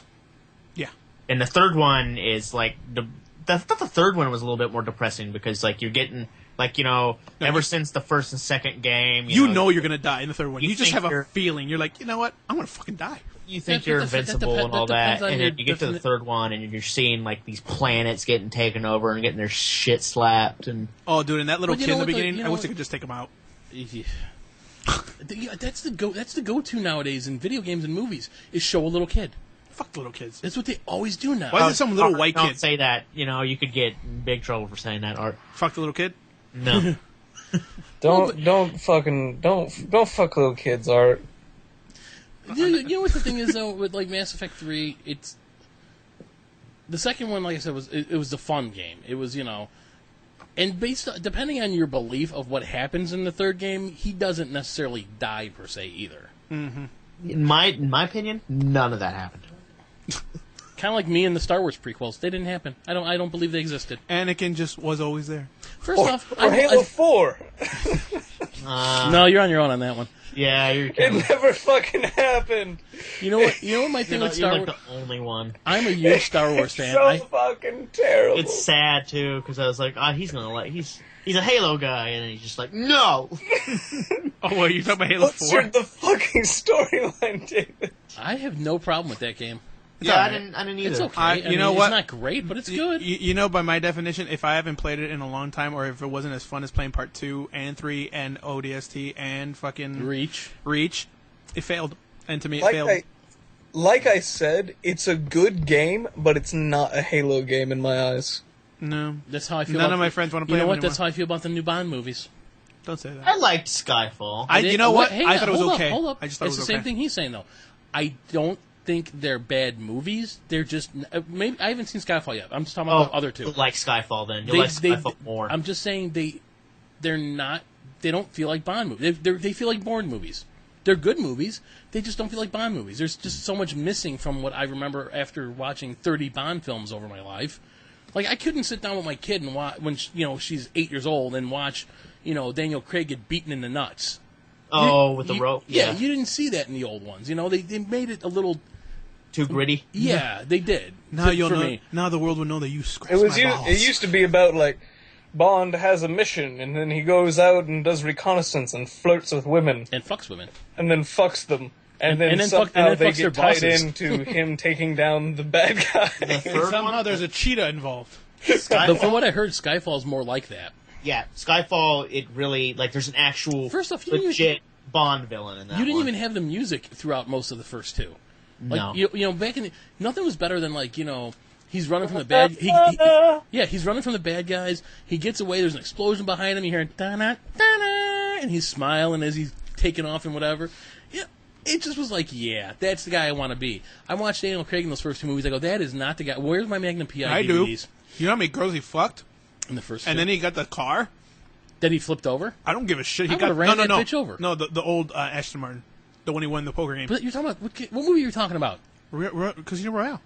Speaker 1: Yeah.
Speaker 4: And the third one is like I thought the third one was a little bit more depressing because like you're getting like ever since the first and second game,
Speaker 1: You know you're gonna die in the third one.
Speaker 4: You
Speaker 1: You just
Speaker 4: think
Speaker 1: have a
Speaker 4: you're-
Speaker 1: feeling. You're like, you know what? I'm gonna fucking die.
Speaker 4: you think
Speaker 2: That-
Speaker 4: you're
Speaker 2: that- that
Speaker 4: invincible
Speaker 2: depend-
Speaker 4: and all
Speaker 2: that
Speaker 4: that,
Speaker 2: depends on
Speaker 4: and
Speaker 2: your
Speaker 4: then you get to the
Speaker 2: definite-
Speaker 4: third one and you're seeing like these planets getting taken over and getting their shit slapped and
Speaker 1: Oh, dude, and that little
Speaker 2: Well, you
Speaker 1: kid
Speaker 2: know
Speaker 1: in the
Speaker 2: what,
Speaker 1: beginning,
Speaker 2: you
Speaker 1: I
Speaker 2: know
Speaker 1: wish
Speaker 2: what-
Speaker 1: they could just take him out.
Speaker 2: Yeah, that's the go-to nowadays in video games and movies is show a little kid.
Speaker 1: Fuck the little kids.
Speaker 2: That's what they always do now.
Speaker 1: Why is it some little white
Speaker 4: don't
Speaker 1: kid?
Speaker 4: say that. You could get in big trouble for saying that. Art.
Speaker 1: Fuck the little kid?
Speaker 4: No.
Speaker 3: Don't fuck little kids, Art.
Speaker 2: You know what the thing is though with like Mass Effect 3, it's the second one. Like I said, it was the fun game. It was and depending on your belief of what happens in the third game, he doesn't necessarily die per se either.
Speaker 4: In my opinion, none of that happened.
Speaker 2: Kind of like me and the Star Wars prequels. They didn't happen. I don't believe they existed.
Speaker 1: Anakin just was always there.
Speaker 2: First off,
Speaker 3: Or Halo 4.
Speaker 2: No, you're on your own on that one.
Speaker 4: Yeah, you're
Speaker 3: It never fucking happened.
Speaker 2: You know what? You know what my thing
Speaker 4: you're,
Speaker 2: with
Speaker 4: you're
Speaker 2: Star
Speaker 4: like
Speaker 2: Wars.
Speaker 4: the only one.
Speaker 2: I'm a huge Star Wars fan.
Speaker 3: So fucking terrible.
Speaker 4: It's sad too because I was like, he's gonna like he's a Halo guy, and then he's just like, no.
Speaker 1: Oh, what, you talking about Halo
Speaker 3: What's
Speaker 1: 4?
Speaker 3: the fucking storyline, David?
Speaker 2: I have no problem with that game.
Speaker 4: Yeah,
Speaker 1: alright.
Speaker 4: I didn't either.
Speaker 2: It's okay.
Speaker 1: You
Speaker 2: I mean,
Speaker 1: know what?
Speaker 2: It's not great, but it's good.
Speaker 1: You know, by my definition, if I haven't played it in a long time, or if it wasn't as fun as playing Part 2 and 3 and ODST and fucking
Speaker 2: Reach.
Speaker 1: it failed. And to me, it failed.
Speaker 3: Like I said, it's a good game, but it's not a Halo game in my eyes.
Speaker 1: No.
Speaker 2: That's how I feel.
Speaker 1: None of my friends want to play
Speaker 2: You know
Speaker 1: them
Speaker 2: what?
Speaker 1: anymore.
Speaker 2: That's how I feel about the new Bond movies.
Speaker 1: Don't say that.
Speaker 4: I liked Skyfall.
Speaker 1: You know what?
Speaker 2: Hang
Speaker 1: I
Speaker 2: on,
Speaker 1: thought it was
Speaker 2: hold
Speaker 1: okay.
Speaker 2: Up, hold up.
Speaker 1: I just thought it was
Speaker 2: It's the
Speaker 1: okay.
Speaker 2: same thing he's saying, though. I don't think they're bad movies. They're just maybe I haven't seen Skyfall yet. I'm just talking about the other two.
Speaker 4: You'll like Skyfall then. You'll like Skyfall more.
Speaker 2: I'm just saying they're not. They don't feel like Bond movies. They feel like Bourne movies. They're good movies. They just don't feel like Bond movies. There's just so much missing from what I remember after watching 30 Bond films over my life. Like, I couldn't sit down with my kid and watch when she's 8 years old and watch Daniel Craig get beaten in the nuts.
Speaker 4: With the rope.
Speaker 2: Yeah, you didn't see that in the old ones. They made it a little
Speaker 4: too gritty.
Speaker 2: Yeah, they did.
Speaker 1: Now you'll
Speaker 2: for
Speaker 1: know.
Speaker 2: me.
Speaker 1: Now the world will know that you scratched
Speaker 3: It was
Speaker 1: my balls.
Speaker 3: it used to be about like Bond has a mission and then he goes out and does reconnaissance and flirts with women
Speaker 2: And fucks women.
Speaker 3: and then fucks them. And then
Speaker 2: and then
Speaker 3: somehow they
Speaker 2: fucks their
Speaker 3: get tied
Speaker 2: bosses.
Speaker 3: into him taking down the bad guy.
Speaker 4: The
Speaker 1: And
Speaker 4: third
Speaker 1: somehow
Speaker 4: one,
Speaker 1: there's a cheetah involved.
Speaker 2: But from what I heard, Skyfall's more like that.
Speaker 4: yeah, Skyfall. It really there's an actual
Speaker 2: First off, you didn't
Speaker 4: legit Bond villain in that.
Speaker 2: You didn't
Speaker 4: one.
Speaker 2: even have the music throughout most of the first two. Like,
Speaker 4: No.
Speaker 2: back in nothing was better than he's running from the bad. He's running from the bad guys. He gets away. There's an explosion behind him. You hear da-na, da-na, and he's smiling as he's taking off and whatever. Yeah, it just was like, yeah, that's the guy I want to be. I watched Daniel Craig in those first two movies. I go, that is not the guy. Where's my Magnum PI
Speaker 1: I do.
Speaker 2: DVDs?
Speaker 1: You know how many girls he fucked?
Speaker 2: In the first
Speaker 1: And
Speaker 2: two.
Speaker 1: then he got the car?
Speaker 2: That he flipped over.
Speaker 1: I don't give a shit.
Speaker 2: I
Speaker 1: He got
Speaker 2: would've ran that
Speaker 1: no.
Speaker 2: bitch over.
Speaker 1: No, the old Aston Martin. The one he won the poker game.
Speaker 2: But you're talking about what movie are you talking about?
Speaker 1: Casino Royale.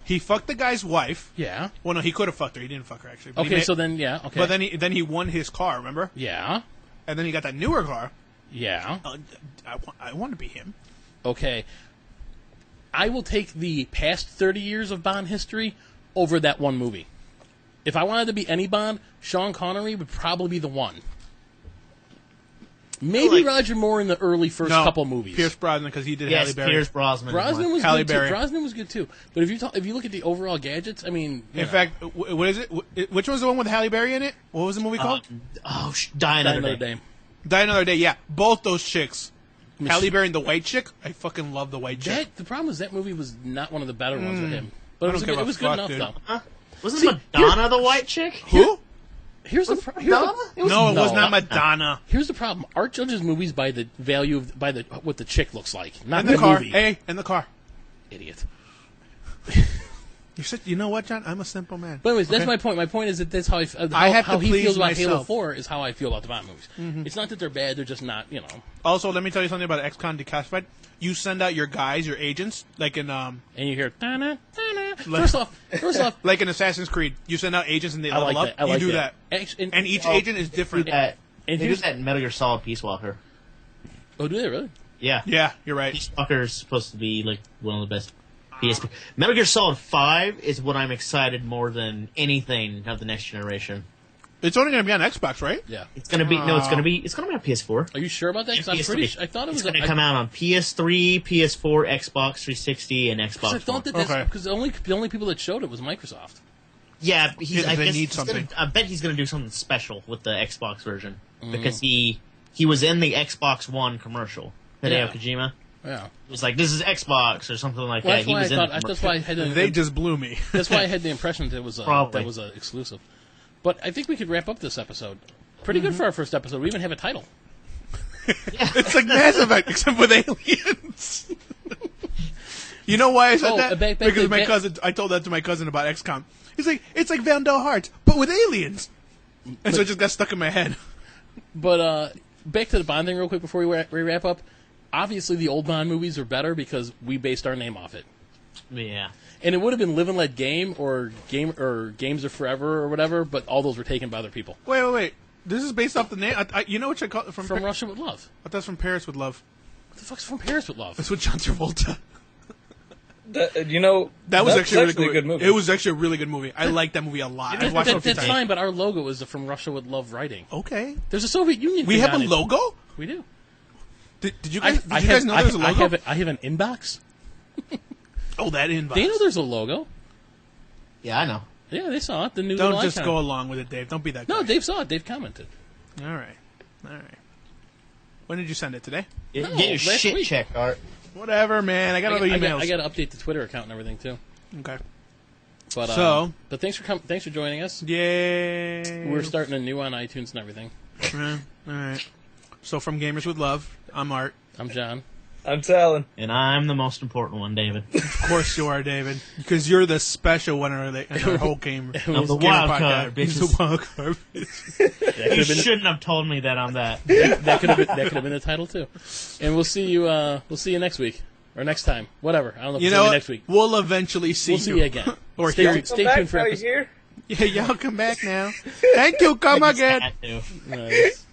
Speaker 1: He fucked the guy's wife.
Speaker 2: Yeah.
Speaker 1: Well, no, he could have fucked her. He didn't fuck her, actually. But
Speaker 2: Okay, so then yeah. Okay.
Speaker 1: But then he won his car, remember?
Speaker 2: yeah.
Speaker 1: And then he got that newer car.
Speaker 2: Yeah.
Speaker 1: I want to be him.
Speaker 2: Okay. I will take the past 30 years of Bond history over that one movie. If I wanted to be any Bond, Sean Connery would probably be the one. Maybe Roger Moore in the early first couple movies.
Speaker 1: Pierce Brosnan, because he did Halle
Speaker 4: Yes,
Speaker 1: Berry.
Speaker 4: Pierce Brosnan.
Speaker 2: Brosnan was
Speaker 1: Halle
Speaker 2: good
Speaker 1: Berry.
Speaker 2: too. Brosnan was good too. But if you look at the overall gadgets, I mean,
Speaker 1: In fact, what is it? Which was the one with Halle Berry in it? What was the movie called?
Speaker 4: Die Another Day.
Speaker 1: Die Another Day. Yeah, both those chicks. Halle Berry and the white chick. I fucking love the white chick.
Speaker 2: The problem is that movie was not one of the better ones with him. But
Speaker 1: I
Speaker 2: it was,
Speaker 1: don't care
Speaker 2: good, it was good
Speaker 1: about
Speaker 2: enough
Speaker 1: fuck, dude.
Speaker 2: though.
Speaker 4: Wasn't Madonna the white chick?
Speaker 1: Who?
Speaker 2: Here's the
Speaker 4: Madonna?
Speaker 1: No, it was not Madonna.
Speaker 2: Here's the problem. Art judges movies by the value of what the chick looks like, not
Speaker 1: In the car.
Speaker 2: movie.
Speaker 1: Hey, in the car.
Speaker 2: Idiot.
Speaker 1: You know what, John? I'm a simple man.
Speaker 2: But anyways, that's
Speaker 1: Okay?
Speaker 2: my point. My point is that that's how
Speaker 1: I have
Speaker 2: how
Speaker 1: to
Speaker 2: he
Speaker 1: please
Speaker 2: feels about Halo
Speaker 1: myself.
Speaker 2: 4 is how I feel about the Bond movies. It's not that they're bad; they're just not.
Speaker 1: Also, let me tell you something about XCOM Declassified. You send out your guys, your agents, like in
Speaker 2: And you hear da-na, da-na. First off,
Speaker 1: like in Assassin's Creed. You send out agents and they
Speaker 2: I
Speaker 1: level
Speaker 2: like
Speaker 1: up.
Speaker 2: that. I like
Speaker 1: you do that.
Speaker 2: And
Speaker 1: each agent is different.
Speaker 4: They do
Speaker 2: here's-
Speaker 4: that in Metal Gear Solid Peace Walker.
Speaker 2: Oh, do they really?
Speaker 4: Yeah.
Speaker 1: Yeah, you're right.
Speaker 4: Peace Walker is supposed to be like one of the best PSP. Metal Gear Solid 5 is what I'm excited more than anything of the next generation.
Speaker 1: It's only going to be on Xbox, right?
Speaker 2: Yeah.
Speaker 4: It's gonna be it's gonna be on PS4.
Speaker 2: Are you sure about that? Because I'm
Speaker 4: PS3.
Speaker 2: pretty. I thought it was
Speaker 4: It's gonna come out on PS3, PS4, Xbox 360, and Xbox
Speaker 2: I thought
Speaker 4: One.
Speaker 2: that that's
Speaker 1: Okay.
Speaker 2: because the only people that showed it was Microsoft.
Speaker 4: Yeah,
Speaker 1: Yeah,
Speaker 4: I
Speaker 1: they
Speaker 4: guess
Speaker 1: need
Speaker 4: he's
Speaker 1: something.
Speaker 4: I bet he's gonna do something special with the Xbox version because he was in the Xbox One commercial. Hideo
Speaker 2: Yeah.
Speaker 4: Kojima.
Speaker 2: Yeah.
Speaker 4: It was like, this is Xbox or something like
Speaker 2: Well,
Speaker 4: that.
Speaker 2: that's
Speaker 4: He
Speaker 2: why
Speaker 4: was
Speaker 2: I
Speaker 4: in
Speaker 2: thought.
Speaker 4: the
Speaker 2: That's why I had.
Speaker 1: They just blew me.
Speaker 2: That's why I had the impression that it was
Speaker 4: Probably.
Speaker 2: exclusive. But I think we could wrap up this episode. Pretty good for our first episode. We even have a title.
Speaker 1: It's like Mass Effect, except with aliens. You know why I said that?
Speaker 2: back
Speaker 1: because
Speaker 2: to-
Speaker 1: my cousin. I told that to my cousin about XCOM. He's like, it's like Vandal Hearts, but with aliens. And so it just got stuck in my head.
Speaker 2: But back to the Bond thing real quick before we wrap up. Obviously, the old Bond movies are better because we based our name off it.
Speaker 4: Yeah.
Speaker 2: And it would have been Live and Let Game or Games Are Forever or whatever, but all those were taken by other people.
Speaker 1: Wait. This is based off the name. You know what I call it?
Speaker 2: From Russia with Love.
Speaker 1: But that's from Paris with Love.
Speaker 2: What the fuck's From Paris with Love?
Speaker 1: That's with John Travolta.
Speaker 3: That
Speaker 1: was actually a really
Speaker 3: good movie.
Speaker 1: It was actually a really good movie. I like that movie a lot. I've watched it a few
Speaker 2: That's
Speaker 1: times.
Speaker 2: fine, but our logo is the From Russia with Love writing.
Speaker 1: Okay.
Speaker 2: There's a Soviet Union.
Speaker 1: We
Speaker 2: thing
Speaker 1: have
Speaker 2: on
Speaker 1: a
Speaker 2: it.
Speaker 1: logo?
Speaker 2: We do.
Speaker 1: Did you guys know there was a logo?
Speaker 2: I have an inbox.
Speaker 1: Oh, that inbox.
Speaker 2: They know there's a logo.
Speaker 4: Yeah, I know.
Speaker 2: Yeah, they saw it. The new
Speaker 1: Don't
Speaker 2: little
Speaker 1: just
Speaker 2: icon.
Speaker 1: go along with it, Dave. Don't be that guy.
Speaker 2: No, Dave saw it. Dave commented.
Speaker 1: All right. When did you send it? Today?
Speaker 2: No,
Speaker 4: Get your
Speaker 2: last
Speaker 4: shit
Speaker 2: week.
Speaker 4: checked, Art.
Speaker 1: Whatever, man. I got other emails.
Speaker 2: I got to update the Twitter account and everything too.
Speaker 1: Okay.
Speaker 2: But but thanks for joining us.
Speaker 1: Yay.
Speaker 2: We're starting anew on iTunes and everything.
Speaker 1: All right. So from Gamers with Love, I'm Art.
Speaker 2: I'm John.
Speaker 3: I'm Talon.
Speaker 4: And I'm the most important one, David.
Speaker 1: Of course you are, David. Because you're the special winner of the whole game.
Speaker 4: I'm the wild card,
Speaker 1: He's
Speaker 4: bitches.
Speaker 1: the wild card, bitch.
Speaker 4: You shouldn't have told me that I'm that.
Speaker 2: That could have been the title too. And we'll see you next week or next time. Whatever. I don't know if
Speaker 1: You
Speaker 2: it's
Speaker 1: know
Speaker 2: gonna be
Speaker 1: what?
Speaker 2: next week.
Speaker 1: We'll eventually see
Speaker 2: We'll see you again.
Speaker 1: Or
Speaker 2: stay,
Speaker 1: hear
Speaker 2: tuned-
Speaker 1: you.
Speaker 2: stay tuned for episode.
Speaker 3: Here?
Speaker 1: Yeah, y'all come back now. Thank you. Come again.
Speaker 4: Had to.
Speaker 2: Nice.